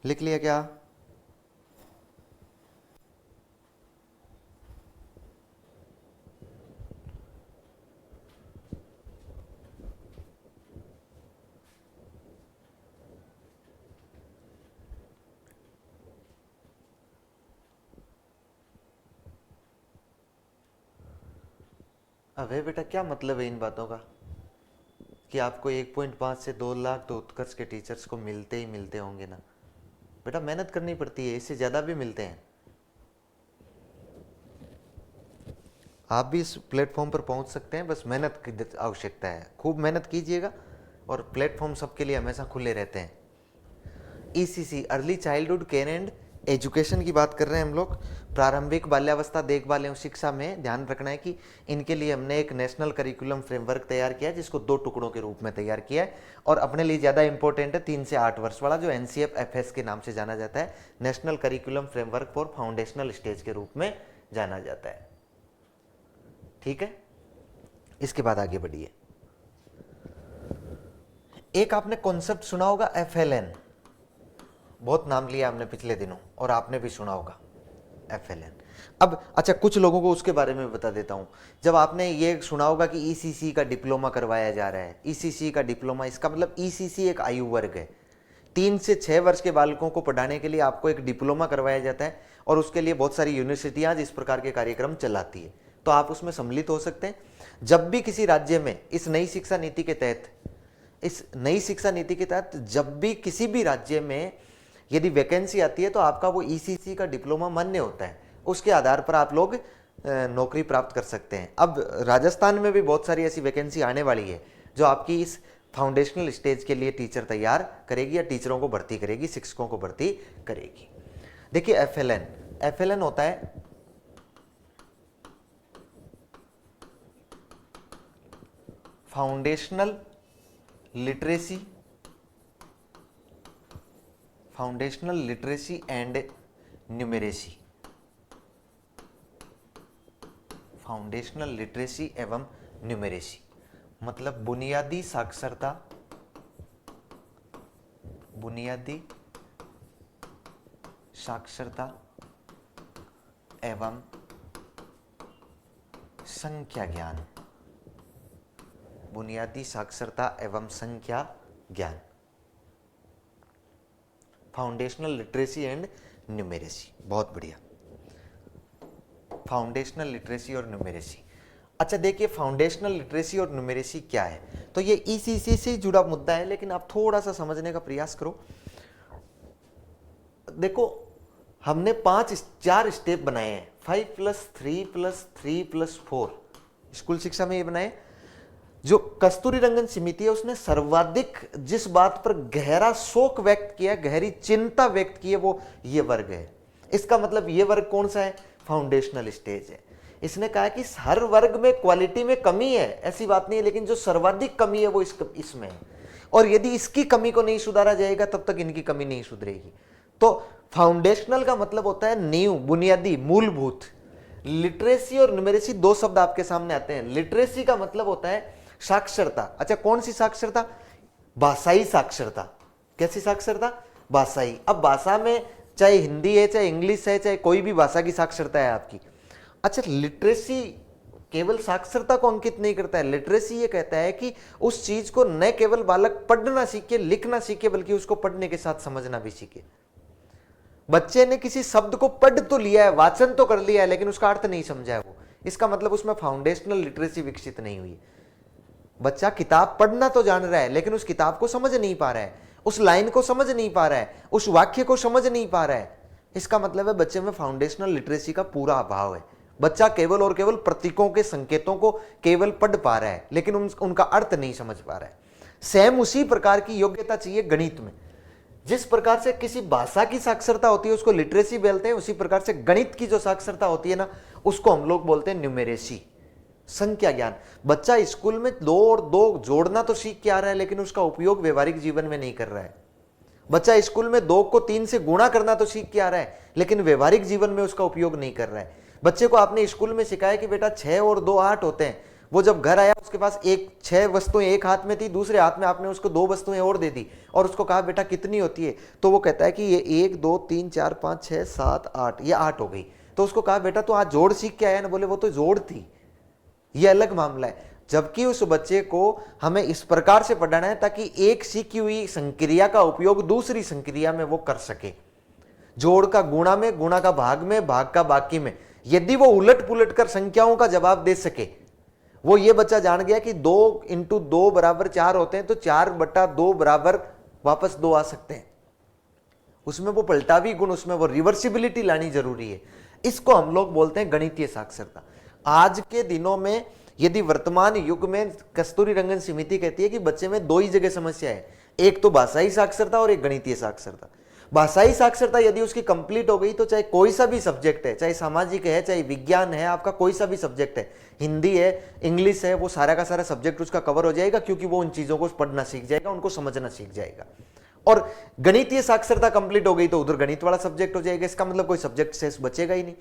लिख लिया क्या? अबे बेटा क्या मतलब है इन बातों का कि आपको 1.5 से 2 लाख तो उत्कर्ष के टीचर्स को मिलते ही मिलते होंगे ना। बेटा मेहनत करनी पड़ती है, इससे ज़्यादा भी मिलते हैं। आप भी इस प्लेटफॉर्म पर पहुंच सकते हैं, बस मेहनत की आवश्यकता है। खूब मेहनत कीजिएगा और प्लेटफॉर्म सबके लिए हमेशा खुले रहते हैं। ECC early childhood care and education की बात कर रहे हैं हम लोग। प्रारंभिक बाल्यावस्था देखभाल एवं शिक्षा में ध्यान रखना है कि इनके लिए हमने एक नेशनल करिकुलम फ्रेमवर्क तैयार किया है, जिसको 2 टुकड़ों के रूप में तैयार किया है। और अपने लिए ज़्यादा इंपॉर्टेंट है 3 से 8 वर्ष वाला, जो NCF-FS के नाम से जाना जाता है, national curriculum framework for foundational stage के रूप में जाना जाता है। ठीक है, इसके बाद आगे बढ़िए। एक आपने कॉन्सेप्ट सुना होगा FLN, बहुत नाम लिया हमने पिछले दिनों और आपने भी सुना होगा FLN। अब अच्छा, कुछ लोगों को उसके बारे में बता देता हूं। जब आपने ये सुना होगा कि ECC का डिप्लोमा करवाया जा रहा है, ECC का डिप्लोमा, इसका मतलब ECC एक आयु वर्ग है। 3 से 6 वर्ष के बालकों को पढ़ाने के लिए आपको एक डिप्लोमा करवाया जाता है, और उसके लिए बहुत सारी यूनिवर्सिटियां इस प्रकार के कार्यक्रम चलाती है, तो आप उसमें सम्मिलित हो सकते हैं। जब भी किसी राज्य में इस नई शिक्षा नीति के तहत जब भी किसी भी राज्य में यदि वैकेंसी आती है, तो आपका वो ECC का डिप्लोमा मान्य होता है, उसके आधार पर आप लोग नौकरी प्राप्त कर सकते हैं। अब राजस्थान में भी बहुत सारी ऐसी वैकेंसी आने वाली है जो आपकी इस फाउंडेशनल स्टेज के लिए टीचर तैयार करेगी या टीचरों को भर्ती करेगी, शिक्षकों को भर्ती करेगी। देखिए FLN होता है foundational literacy and numeracy. Foundational literacy एवं न्यूमेरेसी मतलब बुनियादी साक्षरता एवं संख्या ज्ञान। बुनियादी साक्षरता एवं संख्या ज्ञान, फाउंडेशनल लिटरेसी एंड न्यूमेरेसी। बहुत बढ़िया, फाउंडेशनल लिटरेसी और न्यूमेरेसी। अच्छा देखिए, फाउंडेशनल लिटरेसी और न्यूमेरेसी क्या है, तो ये ECC से जुड़ा मुद्दा है, लेकिन आप थोड़ा सा समझने का प्रयास करो। देखो, हमने 4 स्टेप बनाए हैं, 5+3+3+4 स्कूल शिक्षा में ये बनाए। जो कस्तूरी रंगन समिति है उसने सर्वाधिक जिस बात पर गहरा शोक व्यक्त किया, गहरी चिंता व्यक्त की है, वो ये वर्ग है। इसका मतलब ये वर्ग कौन सा है? फाउंडेशनल स्टेज है। इसने कहा कि हर वर्ग में क्वालिटी में कमी है, ऐसी बात नहीं है, लेकिन जो सर्वाधिक कमी है वो इसमें है, और यदि इसकी कमी को नहीं सुधारा जाएगा तब तक इनकी कमी नहीं सुधरेगी। तो फाउंडेशनल का मतलब होता है नींव, बुनियादी, मूलभूत। लिटरेसी और न्यूमेरेसी 2 शब्द आपके सामने आते हैं। लिटरेसी का मतलब होता है साक्षरता। अच्छा, कौन सी साक्षरता? भाषाई साक्षरता। कैसी साक्षरता? भाषाई। अब भाषा में चाहे हिंदी है, चाहे इंग्लिश है, चाहे कोई भी भाषा की साक्षरता है आपकी। अच्छा, लिटरेसी केवल साक्षरता को अंकित नहीं करता है। लिटरेसी ये कहता है कि उस चीज को न केवल बालक पढ़ना सीखे, लिखना सीखे, बल्कि उसको पढ़ने के साथ समझना भी सीखे। बच्चे ने किसी शब्द को पढ़ तो लिया है, वाचन तो कर लिया है, लेकिन उसका अर्थ नहीं समझा है वो, इसका मतलब उसमें फाउंडेशनल लिटरेसी विकसित नहीं हुई। बच्चा किताब पढ़ना तो जान रहा है, लेकिन उस किताब को समझ नहीं पा रहा है, उस लाइन को समझ नहीं पा रहा है, उस वाक्य को समझ नहीं पा रहा है। इसका मतलब है बच्चे में फाउंडेशनल लिटरेसी का पूरा अभाव है। बच्चा केवल और केवल प्रतीकों के संकेतों को केवल पढ़ पा रहा है, लेकिन उनका अर्थ नहीं समझ पा रहा है। सेम उसी प्रकार की योग्यता चाहिए गणित में। जिस प्रकार से किसी भाषा की साक्षरता होती है उसको लिटरेसी बोलते हैं, उसी प्रकार से गणित की जो साक्षरता होती है ना, उसको हम लोग बोलते हैं न्यूमेरेसी, संख्या ज्ञान। बच्चा स्कूल में 2 और 2 जोड़ना तो सीख के आ रहा है, लेकिन उसका उपयोग व्यवहारिक जीवन में नहीं कर रहा है। बच्चा स्कूल में 2 को 3 से गुणा करना तो सीख के आ रहा है, लेकिन व्यवहारिक जीवन में उसका उपयोग नहीं कर रहा है। बच्चे को आपने स्कूल में सिखाया कि बेटा 6 और 2 8 होते हैं, वो जब घर आया उसके पास 6 वस्तुएं एक हाथ में थी, दूसरे हाथ में आपने उसको 2 वस्तुएं और दे दी और उसको कहा बेटा कितनी होती है, तो वो कहता है कि ये 1 2 3 4 5 6 7 8, ये 8 हो गई। तो उसको कहा बेटा तो आज जोड़ सीख के आया ना, बोले वो तो जोड़ थी, ये अलग मामला है। जबकि उस बच्चे को हमें इस प्रकार से पढ़ाना है ताकि एक सीखी हुई संक्रिया का उपयोग दूसरी संक्रिया में वो कर सके। जोड़ का गुणा में, गुणा का भाग में, भाग का बाकी में। यदि वो उलट पुलट कर संख्याओं का जवाब दे सके, वो ये बच्चा जान गया कि 2 × 2 = 4 होते हैं, तो 4/2 बराबर वापस 2 आ सकते हैं। उसमें वो पलटावी गुण, उसमें वो रिवर्सिबिलिटी लानी जरूरी है। इसको हम लोग बोलते हैं गणितीय साक्षरता। आज के दिनों में यदि वर्तमान युग में कस्तूरी रंगन समिति कहती है कि बच्चे में 2 ही जगह समस्या है, एक तो भाषाई साक्षरता और एक गणितीय साक्षरता। भाषाई साक्षरता यदि उसकी कंप्लीट हो गई तो चाहे कोई सा भी सब्जेक्ट है, चाहे सामाजिक है, चाहे विज्ञान है, आपका कोई सा भी सब्जेक्ट है, हिंदी है, इंग्लिश है, वो सारा का सारा सब्जेक्ट उसका कवर हो जाएगा, क्योंकि वो उन चीजों को पढ़ना सीख जाएगा, उनको समझना सीख जाएगा। और गणितीय साक्षरता कंप्लीट हो गई तो उधर गणित वाला सब्जेक्ट हो जाएगा, इसका मतलब कोई सब्जेक्ट शेष बचेगा ही नहीं।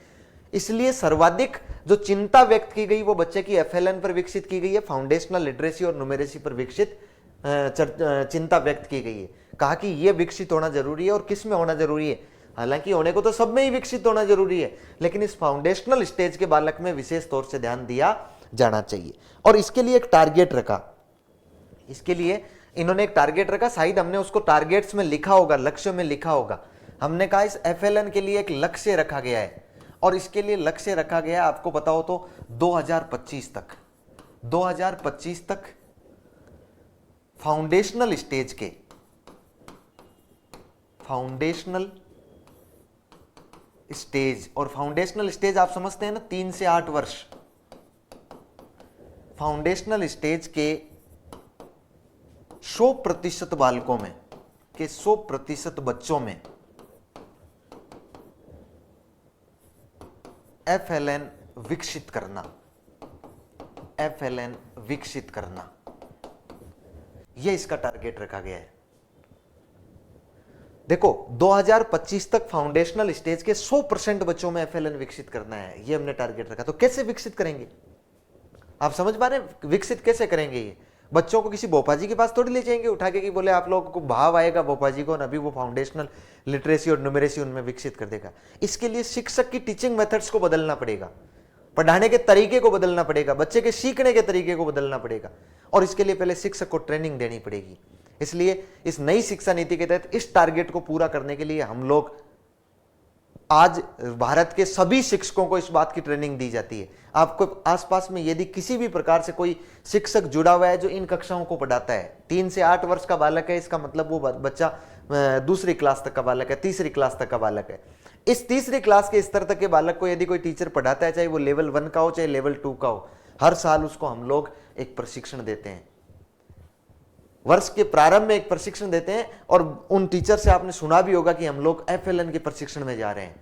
इसलिए सर्वाधिक जो चिंता व्यक्त की गई वो बच्चे की FLN पर विकसित की गई है, फाउंडेशनल लिटरेसी और न्यूमेरेसी पर विकसित चिंता व्यक्त की गई है। कहा कि यह विकसित होना जरूरी है। और किस में होना जरूरी है? हालांकि होने को तो सब में ही विकसित होना जरूरी है, लेकिन इस फाउंडेशनल स्टेज के बालक में विशेष तौर से ध्यान दिया जाना चाहिए। और इसके लिए एक टारगेट रखा, इसके लिए इन्होंने एक टारगेट रखा, शायद हमने उसको टारगेट्स में लिखा होगा, लक्ष्यों में लिखा होगा। हमने कहा इस FLN के लिए एक लक्ष्य रखा गया है, और इसके लिए लक्ष्य रखा गया है, आपको पता हो तो 2025 तक फाउंडेशनल स्टेज के, फाउंडेशनल स्टेज, और फाउंडेशनल स्टेज आप समझते हैं ना 3 से 8 वर्ष, फाउंडेशनल स्टेज के 100% बालकों में के 100% बच्चों में FLN विकसित करना, FLN विकसित करना, यह इसका टारगेट रखा गया है। देखो 2025 तक फाउंडेशनल स्टेज के 100% बच्चों में FLN विकसित करना है, यह हमने टारगेट रखा। तो कैसे विकसित करेंगे? आप समझ पा रहे हैं विकसित कैसे करेंगे? ये बच्चों को किसी भोपाजी के पास थोड़ी ले जाएंगे उठा के कि बोले आप लोगों को भाव आएगा भोपाजी को, अभी वो फाउंडेशनल लिटरेसी और न्यूमेरेसी उनमें विकसित कर देगा। इसके लिए शिक्षक की टीचिंग मेथड्स को बदलना पड़ेगा, पढ़ाने के तरीके को बदलना पड़ेगा, बच्चे के सीखने के तरीके को बदलना पड़ेगा, और इसके लिए पहले शिक्षक को ट्रेनिंग देनी पड़ेगी। इसलिए इस नई शिक्षा नीति के तहत इस टारगेट को पूरा करने के लिए हम लोग आज भारत के सभी शिक्षकों को इस बात की ट्रेनिंग दी जाती है। आपको आसपास में यदि किसी भी प्रकार से कोई शिक्षक जुड़ा हुआ है जो इन कक्षाओं को पढ़ाता है, 3 से 8 वर्ष का बालक है, इसका मतलब वो बच्चा दूसरी क्लास तक का बालक है, तीसरी क्लास तक का बालक है। इस तीसरी क्लास के स्तर तक के बालक को यदि कोई टीचर पढ़ाता है, चाहे वो लेवल 1 का हो चाहे लेवल 2 का हो, हर साल उसको हम लोग एक प्रशिक्षण देते हैं। वर्ष के प्रारंभ में एक प्रशिक्षण देते हैं, और उन टीचर से आपने सुना भी होगा कि हम लोग FLN के प्रशिक्षण में जा रहे हैं।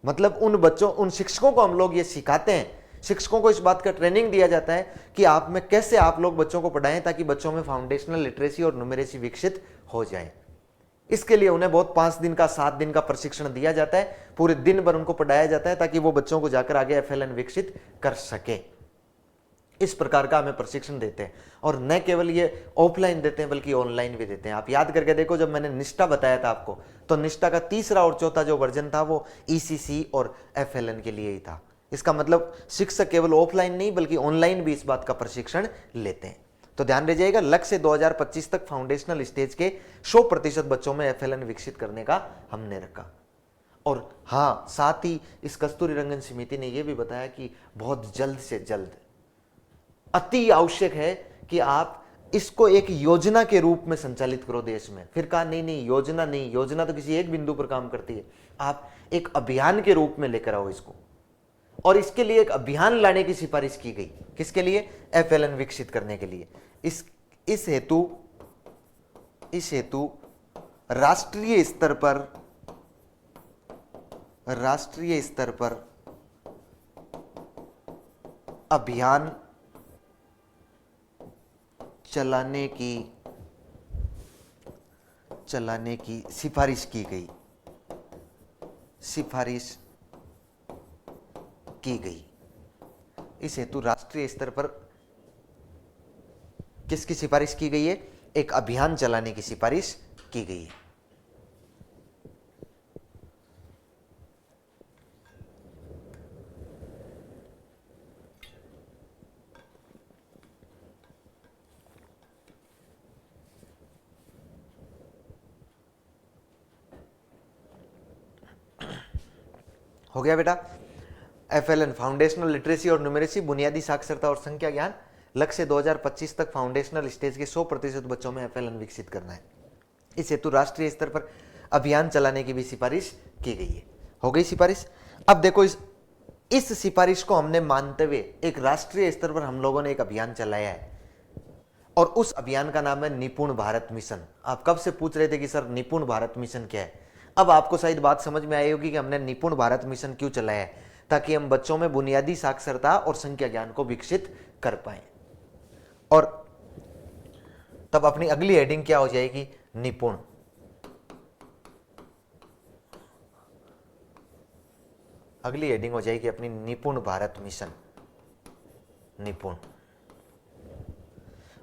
मतलब उन बच्चों, उन शिक्षकों को हम लोग ये सिखाते हैं, शिक्षकों को इस बात का ट्रेनिंग दिया जाता है कि आप में कैसे आप लोग बच्चों को पढ़ाएं ताकि बच्चों में फाउंडेशनल लिटरेसी और न्यूमेरेसी विकसित हो जाए। इसके लिए उन्हें बहुत 5 दिन का 7 दिन का प्रशिक्षण दिया जाता है, पूरे दिन भर उनको पढ़ाया जाता है ताकि वो बच्चों को जाकर आगे FLN विकसित कर सके। इस प्रकार का हमें प्रशिक्षण देते हैं, और न केवल ये ऑफलाइन देते हैं बल्कि ऑनलाइन भी देते हैं। आप याद करके देखो, जब मैंने निष्ठा बताया था आपको, तो निष्ठा का तीसरा और चौथा जो वर्जन था वो ECC और FLN के लिए ही था। इसका मतलब शिक्षक केवल ऑफलाइन नहीं बल्कि ऑनलाइन भी इस बात का प्रशिक्षण लेते हैं। तो ध्यान रखिएगा, लक्ष्य 2025 तक फाउंडेशनल स्टेज के 100% बच्चों में FLN विकसित करने का हमने रखा। और हाँ, साथ ही इस कस्तूरी रंगन समिति ने यह भी बताया कि बहुत जल्द से जल्द, अति आवश्यक है कि आप इसको एक योजना के रूप में संचालित करो देश में। फिर कहा नहीं, योजना नहीं, योजना तो किसी एक बिंदु पर काम करती है, आप एक अभियान के रूप में लेकर आओ इसको। और इसके लिए एक अभियान लाने की सिफारिश की गई, किसके लिए? FLN विकसित करने के लिए। इस हेतु राष्ट्रीय स्तर पर अभियान चलाने की सिफारिश की गई। इस हेतु राष्ट्रीय स्तर पर किसकी सिफारिश की गई है? एक अभियान चलाने की सिफारिश की गई है। हो गया बेटा? FLN फाउंडेशनल लिटरेसी और न्यूमेरेसी, बुनियादी साक्षरता और संख्या ज्ञान, लक्ष्य 2025 तक फाउंडेशनल स्टेज के 100% बच्चों में FLN विकसित करना है। इस हेतु राष्ट्रीय स्तर पर अभियान चलाने की भी सिफारिश की गई है। हो गई सिफारिश। अब देखो इस सिफारिश को हमने मानते हुए एक राष्ट्रीय स्तर पर हम लोगों ने एक अभियान चलाया है और उस अभियान का नाम है निपुण भारत मिशन। आप कब से पूछ रहे थे कि सर निपुण भारत मिशन क्या है? अब आपको शायद बात समझ में आई होगी कि हमने निपुण भारत मिशन क्यों चलाया है, ताकि हम बच्चों में बुनियादी साक्षरता और संख्या ज्ञान को विकसित कर पाए। और तब अपनी अगली हेडिंग क्या हो जाएगी? निपुण। अगली हेडिंग हो जाएगी अपनी निपुण भारत मिशन। निपुण।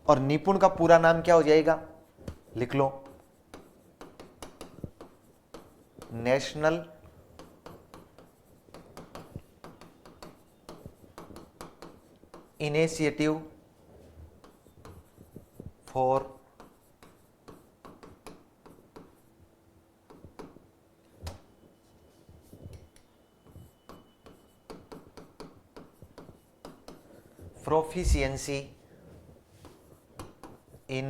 और निपुण का पूरा नाम क्या हो जाएगा? लिख लो, national initiative for proficiency in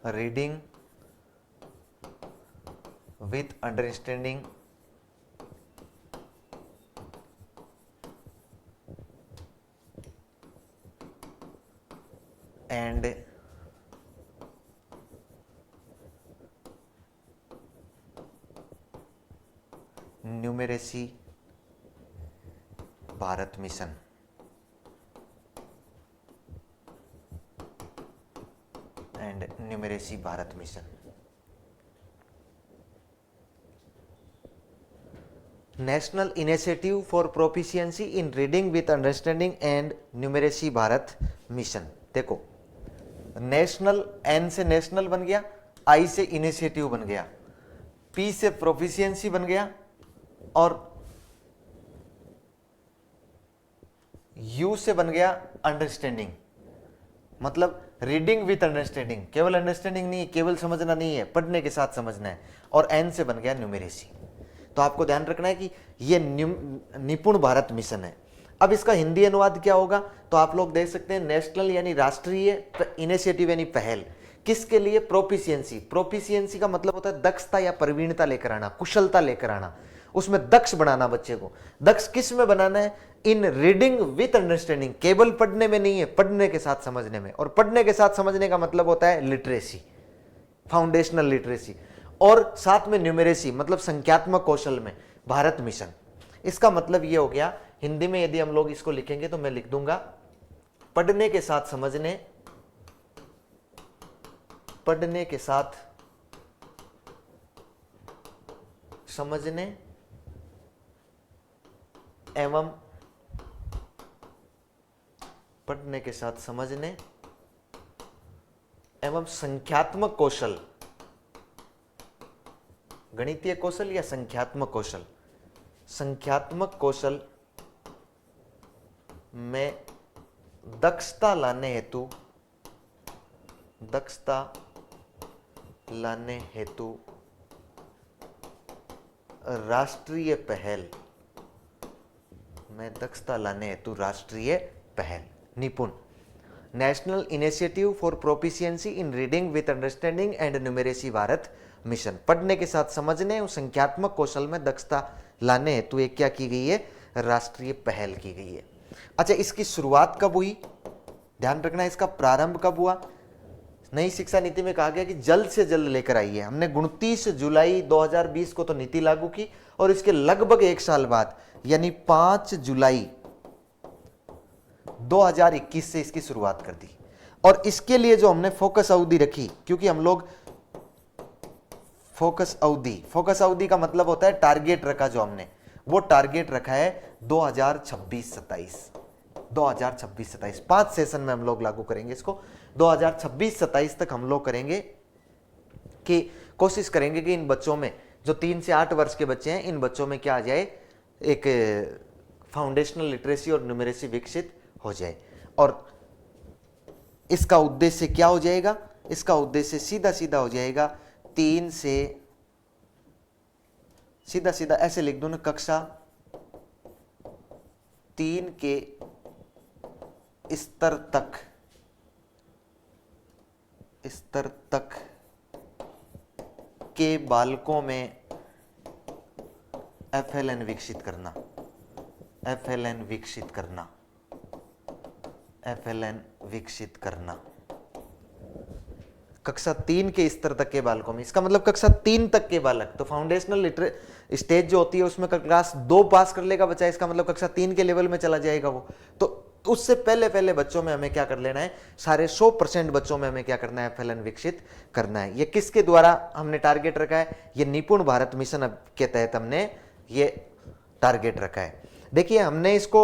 reading with understanding and numeracy Bharat mission. And numeracy Bharat mission. National initiative for proficiency in reading with understanding and numeracy Bharat mission. देखो, नेशनल, एन से नेशनल बन गया, आई से इनिशिएटिव बन गया, पी से प्रोफिशिएंसी बन गया और यू से बन गया अंडरस्टैंडिंग। मतलब रीडिंग विथ अंडरस्टैंडिंग, केवल अंडरस्टैंडिंग नहीं है, केवल समझना नहीं है, पढ़ने के साथ समझना है। और एन से बन गया न्यूमेरेसी। तो आपको ध्यान रखना है कि ये निपुण भारत मिशन है। अब इसका हिंदी अनुवाद क्या होगा? तो आप लोग देख सकते हैं, नेशनल यानी राष्ट्रीय, इनिशिएटिव यानी पहल। किसके लिए? प्रोफिशिएंसी। प्रोफिशिएंसी का मतलब होता है दक्षता या प्रवीणता लेकर आना, कुशलता लेकर आना, उसमें दक्ष बनाना बच्चे को। दक्ष किस में बनाना है? इन रीडिंग विथ अंडरस्टैंडिंग, केवल पढ़ने में नहीं है, पढ़ने के साथ समझने में। और पढ़ने के साथ समझने का मतलब होता है लिटरेसी, फाउंडेशनल लिटरेसी। और साथ में न्यूमेरेसी मतलब संख्यात्मक कौशल में भारत मिशन। इसका मतलब ये हो गया, हिंदी में यदि हम लोग इसको लिखेंगे तो मैं लिख दूंगा, पढ़ने के साथ समझने, पढ़ने के साथ समझने एवं पढ़ने के साथ समझने एवं संख्यात्मक कौशल, गणितीय कौशल या संख्यात्मक कौशल, संख्यात्मक कौशल में दक्षता लाने हेतु, दक्षता लाने हेतु राष्ट्रीय पहल, में दक्षता लाने हेतु राष्ट्रीय पहल। निपुण, national initiative for proficiency in reading with understanding and numeracy Bharat mission. पढ़ने के साथ समझने और संख्यात्मक कौशल में दक्षता लाने हेतु एक क्या की गई है? राष्ट्रीय पहल की गई है। अच्छा, इसकी शुरुआत कब हुई? ध्यान रखना, इसका प्रारंभ कब हुआ? नई शिक्षा नीति में कहा गया कि जल्द से जल्द लेकर आइए। हमने 29 जुलाई 2020 को तो नीति लागू की और इसके लगभग एक साल बाद यानी 5 जुलाई 2021 से इसकी शुरुआत कर दी। और इसके लिए जो हमने फोकस अवधि रखी, क्योंकि हम लोग फोकस अवधि का मतलब होता है टारगेट रखा, जो हमने वो टारगेट रखा है 2026-27। 2026-27 5 सेशन में हम लोग लागू करेंगे इसको। 2026-27 तक हम लोग करेंगे कि कोशिश करेंगे कि इन बच्चों में जो 3 से 8 वर्ष के बच्चे हैं, इन बच्चों में क्या आ जाए, एक फाउंडेशनल लिटरेसी और न्यूमेरेसी विकसित हो जाए। और इसका उद्देश्य क्या हो जाएगा? इसका उद्देश्य सीधा सीधा हो जाएगा 3 से सीधा सीधा ऐसे लिख दो ना, कक्षा 3 के स्तर तक के बालकों में FLN विकसित करना, FLN विकसित करना, FLN विकसित करना। कक्षा 3 के स्तर तक के बालकों में, इसका मतलब कक्षा 3 तक के बालक, तो फाउंडेशनल स्टेज जो होती है उसमें क्लास 2 पास कर लेगा बच्चा, इसका मतलब कक्षा 3 के लेवल में चला जाएगा वो। तो उससे पहले पहले बच्चों में हमें क्या कर लेना है, सारे 100% बच्चों में हमें क्या करना है, FLN विकसित करना है। ये किसके द्वारा हमने टारगेट रखा है, ये निपुण भारत मिशन के तहत हमने ये टारगेट रखा है। देखिए हमने इसको,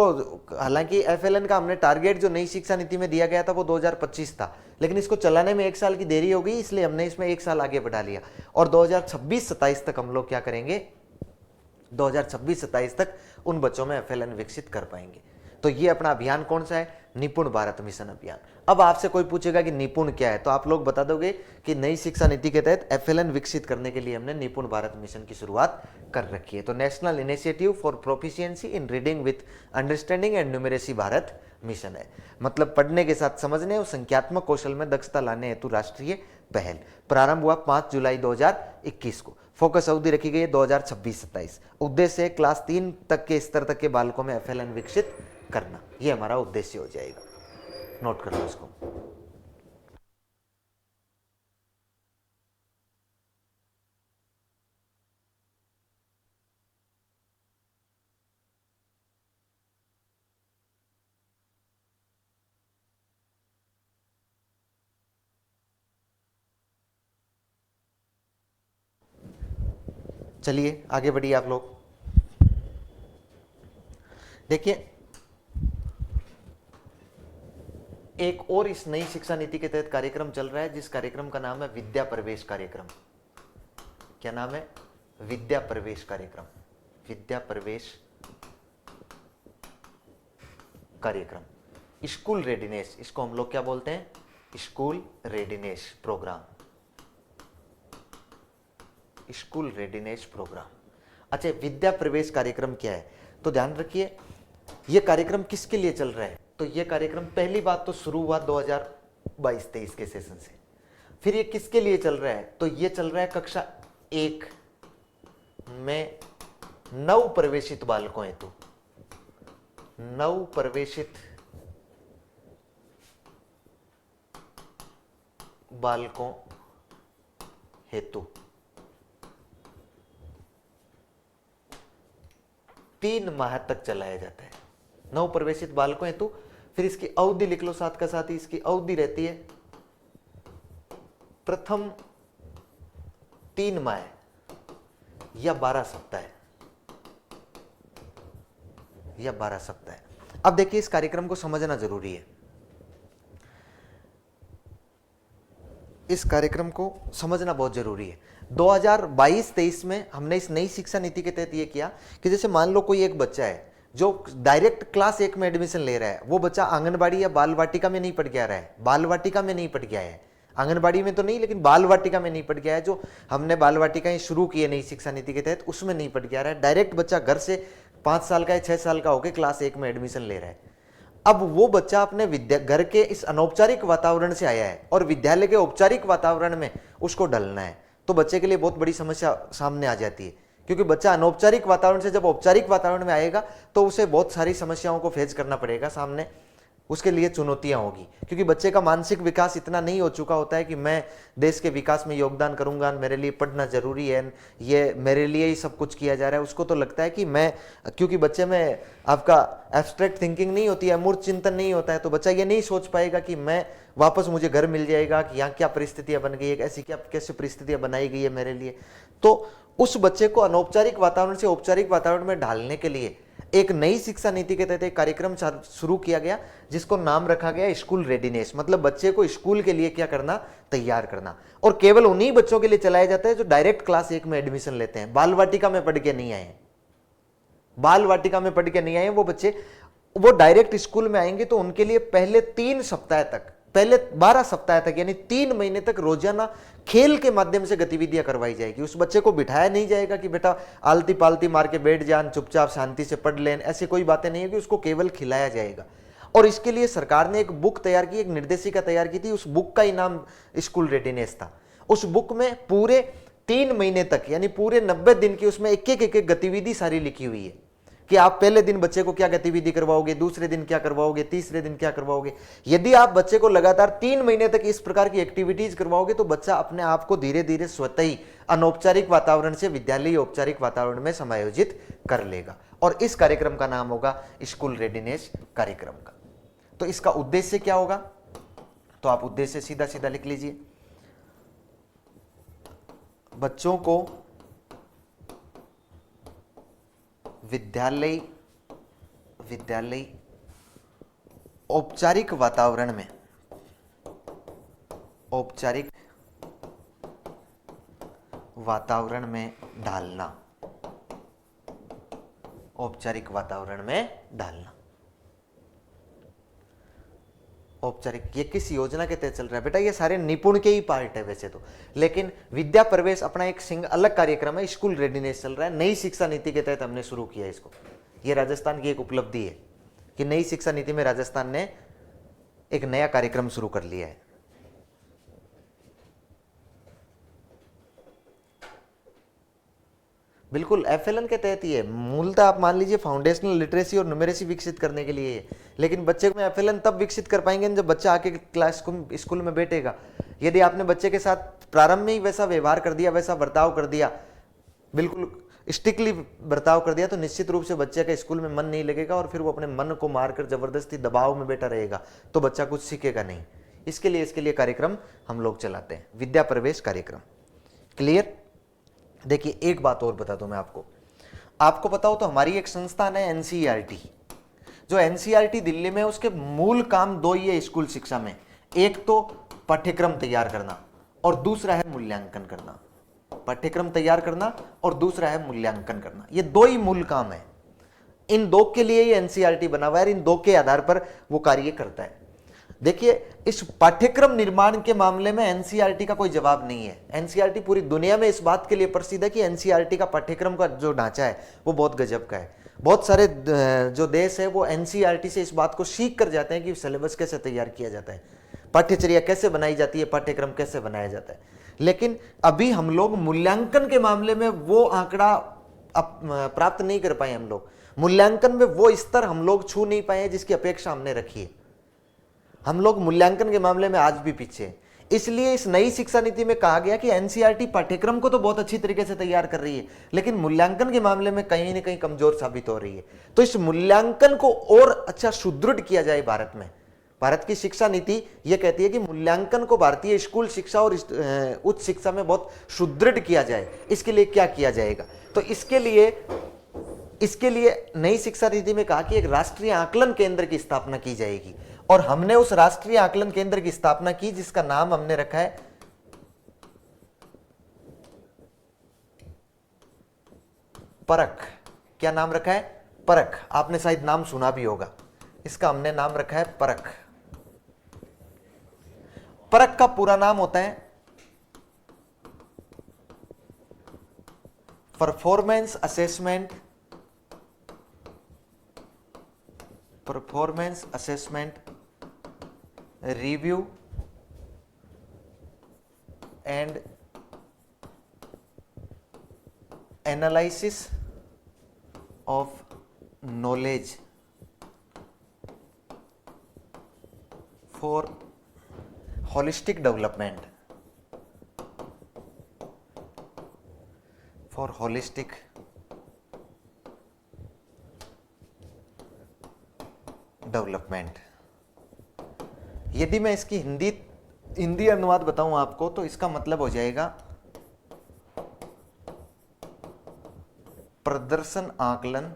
हालांकि FLN का हमने टारगेट जो नई शिक्षा नीति में दिया गया था वो 2025 था, लेकिन इसको चलाने में 1 साल की देरी हो गई, इसलिए हमने इसमें 1 साल आगे बढ़ा लिया और 2026-27 तक हम लोग क्या करेंगे, 2026-27 तक उन बच्चों में FLN विकसित कर पाएंगे। तो ये अपना अभियान कौन सा है, निपुण भारत मिशन अभियान। अब आपसे कोई पूछेगा कि निपुण क्या है, तो आप लोग बता दोगे कि नई शिक्षा नीति के तहत FLN विकसित करने के लिए हमने निपुण भारत मिशन की शुरुआत कर रखी है। तो national initiative for proficiency in reading with understanding and numeracy Bharat mission है, मतलब पढ़ने के साथ समझने और संख्यात्मक कौशल में दक्षता लाने हेतु राष्ट्रीय पहल। प्रारंभ हुआ 5 जुलाई 2021 को। फोकस अवधि रखी गई है 2026-27। उद्देश्य क्लास 3 तक के स्तर तक के बालकों में FLN विकसित करना, ये हमारा उद्देश्य हो जाएगा, नोट कर लो इसको। चलिए आगे बढ़िए आप लोग। देखिए एक और इस नई शिक्षा नीति के तहत कार्यक्रम चल रहा है, जिस कार्यक्रम का नाम है विद्या प्रवेश कार्यक्रम। क्या नाम है, विद्या प्रवेश कार्यक्रम, विद्या प्रवेश कार्यक्रम। स्कूल रेडीनेस, इसको हम लोग क्या बोलते हैं, school readiness programme, school readiness programme. अच्छा, विद्या प्रवेश कार्यक्रम क्या है, तो ध्यान रखिए यह कार्यक्रम किसके लिए चल रहा है। तो यह कार्यक्रम पहली बात तो शुरू हुआ 2022-23 के सेशन से। फिर ये किसके लिए चल रहा है, तो ये चल रहा है कक्षा 1 में नव प्रवेशित बालकों हेतु, नव प्रवेशित बालकों हेतु 3 माह तक चलाया जाता है, नव प्रवेशित बालकों हेतु। फिर इसकी अवधि लिख लो साथ का साथ ही, इसकी अवधि रहती है प्रथम 3 माह या 12 सप्ताह, या 12 सप्ताह। अब देखिए इस कार्यक्रम को समझना जरूरी है, इस कार्यक्रम को समझना बहुत जरूरी है। 2022-23 में हमने इस नई शिक्षा नीति के तहत यह किया कि जैसे मान लो कोई एक बच्चा है जो डायरेक्ट क्लास 1 में एडमिशन ले रहा है, वो बच्चा आंगनबाड़ी या बाल वाटिका में नहीं पढ़ के आ रहा है, बाल वाटिका में नहीं पढ़ के आया है, आंगनबाड़ी में तो नहीं लेकिन बाल वाटिका में नहीं पढ़ के आया, जो हमने बाल वाटिकाएं शुरू की है नई शिक्षा नीति के तहत उसमें नहीं पढ़ के आ रहा है। डायरेक्ट बच्चा घर से 5 साल का या 6 साल का होकर क्लास 1 में एडमिशन ले रहा है। अब वो बच्चा अपने घर के इस अनौपचारिक वातावरण से आया है और विद्यालय के औपचारिक वातावरण में उसको ढलना है, तो बच्चे के लिए बहुत बड़ी समस्या सामने आ जाती है, क्योंकि बच्चा अनौपचारिक वातावरण से जब औपचारिक वातावरण में आएगा तो उसे बहुत सारी समस्याओं को फेस करना पड़ेगा, सामने उसके लिए चुनौतियां होगी, क्योंकि बच्चे का मानसिक विकास इतना नहीं हो चुका होता है कि मैं देश के विकास में योगदान करूंगा, मेरे लिए पढ़ना जरूरी है, ये मेरे लिए ही सब कुछ किया जा रहा है। उसको तो लगता है कि मैं, क्योंकि बच्चे में आपका एब्स्ट्रैक्ट थिंकिंग नहीं होती है, मूर्त चिंतन नहीं होता है, तो बच्चा ये नहीं सोच पाएगा कि मैं वापस मुझे घर मिल जाएगा, कि यहाँ क्या परिस्थितियां बन गई है, ऐसी क्या कैसे परिस्थितियां बनाई गई है मेरे लिए। तो उस बच्चे को अनौपचारिक वातावरण से औपचारिक वातावरण में ढालने के लिए एक नई शिक्षा नीति के तहत एक कार्यक्रम शुरू किया गया जिसको नाम रखा गया स्कूल रेडीनेस, मतलब बच्चे को स्कूल के लिए क्या करना, तैयार करना। और केवल उन्हीं बच्चों के लिए चलाया जाता है जो डायरेक्ट क्लास 1 में एडमिशन लेते हैं, बाल वाटिका में पढ़ के नहीं आए, बाल वाटिका में पढ़ के नहीं आए वो बच्चे, वो डायरेक्ट स्कूल में आएंगे तो उनके लिए पहले 3 सप्ताह तक पहले 12 सप्ताह तक यानी 3 महीने तक रोजाना खेल के माध्यम से गतिविधियां करवाई जाएगी। उस बच्चे को बिठाया नहीं जाएगा कि बेटा आलती पालती मार के बैठ जान, चुपचाप शांति से पढ़ लें, ऐसे कोई बातें नहीं है कि उसको केवल खिलाया जाएगा। और इसके लिए सरकार ने एक बुक तैयार की, एक निर्देशिका तैयार की थी। उस बुक का इनाम स्कूल रेडीनेस था। उस बुक में पूरे 3 महीने तक यानी पूरे 90 दिन की उसमें एक एक गतिविधि सारी लिखी हुई है कि आप पहले दिन बच्चे को क्या गतिविधि करवाओगे, दूसरे दिन क्या करवाओगे, तीसरे दिन क्या करवाओगे। यदि आप बच्चे को लगातार 3 महीने तक इस प्रकार की एक्टिविटीज करवाओगे तो बच्चा अपने आप को धीरे धीरे स्वतः ही अनौपचारिक वातावरण से विद्यालय औपचारिक वातावरण में समायोजित कर लेगा। और इस कार्यक्रम का नाम होगा स्कूल रेडीनेस कार्यक्रम का। तो इसका उद्देश्य क्या होगा, तो आप उद्देश्य सीधा सीधा लिख लीजिए। बच्चों को विद्यालय औपचारिक वातावरण में ढालना, औपचारिक वातावरण में ढालना। औपचारिक ये किस योजना के तहत चल रहा है बेटा, ये सारे निपुण के ही पार्ट है वैसे तो, लेकिन विद्या प्रवेश अपना एक अलग कार्यक्रम है। स्कूल रेडीनेस चल रहा है, नई शिक्षा नीति के तहत हमने शुरू किया इसको। ये राजस्थान की एक उपलब्धि है कि नई शिक्षा नीति में राजस्थान ने एक नया कार्यक्रम शुरू कर लिया है। बिल्कुल एफएलएन के तहत ही है। मूलतः आप मान लीजिए फाउंडेशनल लिटरेसी और न्यूमेरेसी विकसित करने के लिए है, लेकिन बच्चे में एफएलएन तब विकसित कर पाएंगे जब बच्चा आके क्लास स्कूल में बैठेगा। यदि आपने बच्चे के साथ प्रारंभ में ही वैसा व्यवहार कर दिया, वैसा बर्ताव कर दिया, बिल्कुल स्ट्रिक्टली बर्ताव कर दिया, तो निश्चित रूप से बच्चे का स्कूल में मन नहीं लगेगा और फिर वो अपने मन को मारकर जबरदस्ती दबाव में बैठा रहेगा, तो बच्चा कुछ सीखेगा नहीं। इसके लिए कार्यक्रम हम लोग चलाते हैं, विद्या प्रवेश कार्यक्रम। क्लियर। देखिए एक बात और बता दूं मैं आपको पता हो तो हमारी एक संस्थान है एनसीईआरटी। जो एनसीईआरटी दिल्ली में, उसके मूल काम 2 ही है स्कूल शिक्षा में। एक तो पाठ्यक्रम तैयार करना और दूसरा है मूल्यांकन करना। पाठ्यक्रम तैयार करना और दूसरा है मूल्यांकन करना, ये 2 ही मूल काम है। इन 2 के लिए ही एनसीईआरटी बना हुआ है, इन 2 के आधार पर वो कार्य करता है। देखिए इस पाठ्यक्रम निर्माण के मामले में एनसीईआरटी का कोई जवाब नहीं है। एनसीईआरटी पूरी दुनिया में इस बात के लिए प्रसिद्ध है कि एनसीईआरटी का पाठ्यक्रम का जो ढांचा है वो बहुत गजब का है। बहुत सारे जो देश है वो एनसीईआरटी से इस बात को सीख कर जाते हैं कि सिलेबस कैसे तैयार किया जाता है, पाठ्यचर्या कैसे बनाई जाती है, पाठ्यक्रम कैसे बनाया जाता है। लेकिन अभी हम लोग मूल्यांकन के मामले में वो आंकड़ा प्राप्त नहीं कर पाए। हम लोग मूल्यांकन में वो स्तर हम लोग छू नहीं पाए जिसकी अपेक्षा हमने रखी है। हम लोग मूल्यांकन के मामले में आज भी पीछे हैं। इसलिए इस नई शिक्षा नीति में कहा गया कि एनसीईआरटी पाठ्यक्रम को तो बहुत अच्छी तरीके से तैयार कर रही है, लेकिन मूल्यांकन के मामले में कहीं ना कहीं कमजोर साबित हो रही है। तो इस मूल्यांकन को और अच्छा सुदृढ़ किया जाए भारत में। भारत की शिक्षा नीति यह कहती है कि मूल्यांकन को भारतीय स्कूल शिक्षा और उच्च शिक्षा में बहुत सुदृढ़ किया जाए। इसके लिए क्या किया जाएगा, तो इसके लिए नई शिक्षा नीति में कहा कि एक राष्ट्रीय आकलन केंद्र की स्थापना की जाएगी। और हमने उस राष्ट्रीय आकलन केंद्र की स्थापना की जिसका नाम हमने रखा है परख। क्या नाम रखा है? परख। आपने शायद नाम सुना भी होगा, इसका हमने नाम रखा है परख। परख का पूरा नाम होता है performance assessment review and analysis of knowledge for holistic development, for holistic development. यदि मैं इसकी हिंदी अनुवाद बताऊं आपको तो इसका मतलब हो जाएगा प्रदर्शन आकलन,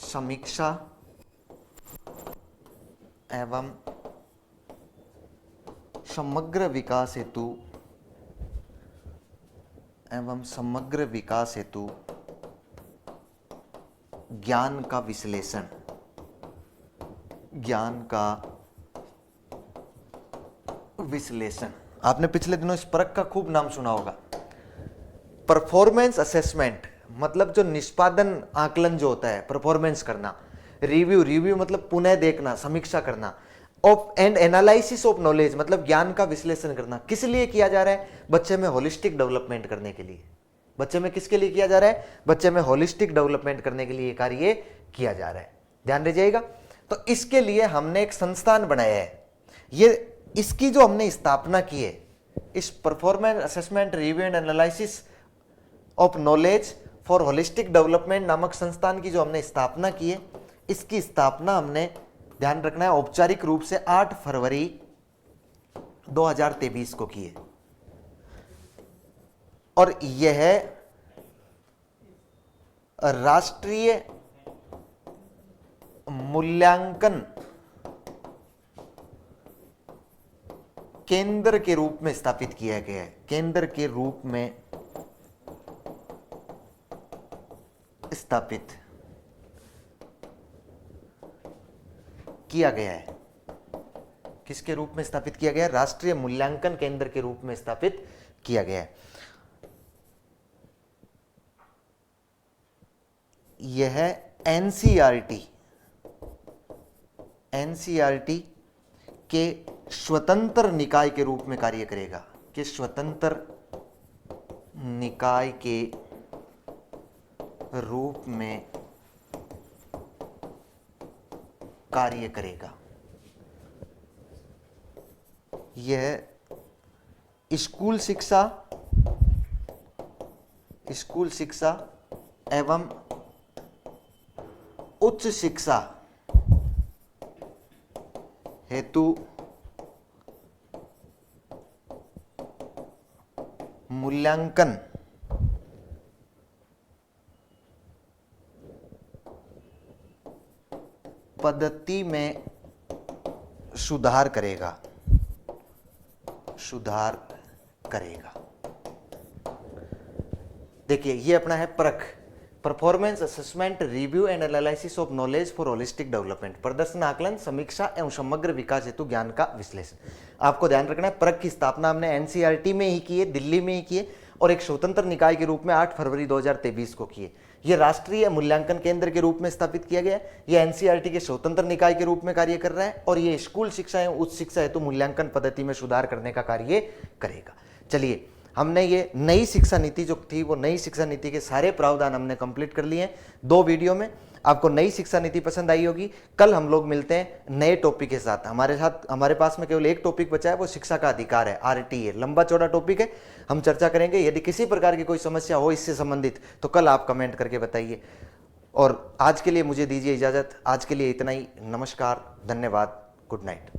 समीक्षा एवं समग्र विकास हेतु ज्ञान का विश्लेषण। ज्ञान का विश्लेषण। आपने पिछले दिनों इस परख का खूब नाम सुना होगा। परफॉर्मेंस असेसमेंट मतलब जो निष्पादन आकलन जो होता है, परफॉर्मेंस करना। रिव्यू मतलब पुनः देखना, समीक्षा करना। Of and analysis of knowledge मतलब ज्ञान का विश्लेषण करना। किस लिए किया जा रहा है? बच्चे में होलिस्टिक डेवलपमेंट करने के लिए। बच्चे में किसके लिए किया जा रहा है? बच्चे में होलिस्टिक डेवलपमेंट करने के लिए कार्य किया जा रहा है। ध्यान रखिएगा। तो इसके लिए हमने एक संस्थान बनाया है। ये इसकी जो हमने स्थापना की है, इस performance assessment review and analysis of knowledge for holistic development नामक संस्थान की जो हमने स्थापना की है, इसकी स्थापना हमने, ध्यान रखना है, औपचारिक रूप से 8 फरवरी 2023 को की है। और यह राष्ट्रीय मूल्यांकन केंद्र के रूप में स्थापित किया गया है। केंद्र के रूप में स्थापित किया गया है। किसके रूप में स्थापित किया गया है? राष्ट्रीय मूल्यांकन केंद्र के रूप में स्थापित किया गया है। यह एनसीईआरटी के स्वतंत्र निकाय के रूप में कार्य करेगा। कि स्वतंत्र निकाय के रूप में कार्य करेगा। यह स्कूल शिक्षा एवं उच्च शिक्षा हेतु मूल्यांकन पद्धति में सुधार करेगा। देखिए, ये अपना है परख, performance assessment review and analysis of knowledge for holistic development, प्रदर्शन आकलन, समीक्षा एवं समग्र विकास हेतु ज्ञान का विश्लेषण। आपको ध्यान रखना है, परख की स्थापना हमने एनसीईआरटी में ही की है, दिल्ली में ही की है, और एक स्वतंत्र निकाय के रूप में 8 फरवरी 2023 को की है। यह राष्ट्रीय मूल्यांकन केंद्र के रूप में स्थापित किया गया। यह एनसीईआरटी के स्वतंत्र निकाय के रूप में कार्य कर रहा है, और यह स्कूल शिक्षा एवं उच्च शिक्षा हेतु मूल्यांकन पद्धति में सुधार करने का कार्य करेगा। चलिए, हमने ये नई शिक्षा नीति जो थी, वो नई शिक्षा नीति के सारे प्रावधान हमने कंप्लीट कर लिए हैं 2 वीडियो में। आपको नई शिक्षा नीति पसंद आई होगी। कल हम लोग मिलते हैं नए टॉपिक के साथ। हमारे पास में केवल एक टॉपिक बचा है, वो शिक्षा का अधिकार है, आरटीए। लंबा चौड़ा टॉपिक है, हम चर्चा करेंगे। यदि किसी प्रकार की कोई समस्या हो इससे संबंधित तो कल आप कमेंट करके बताइए। और आज के लिए मुझे दीजिए इजाजत। आज के लिए इतना ही। नमस्कार, धन्यवाद, गुड नाइट।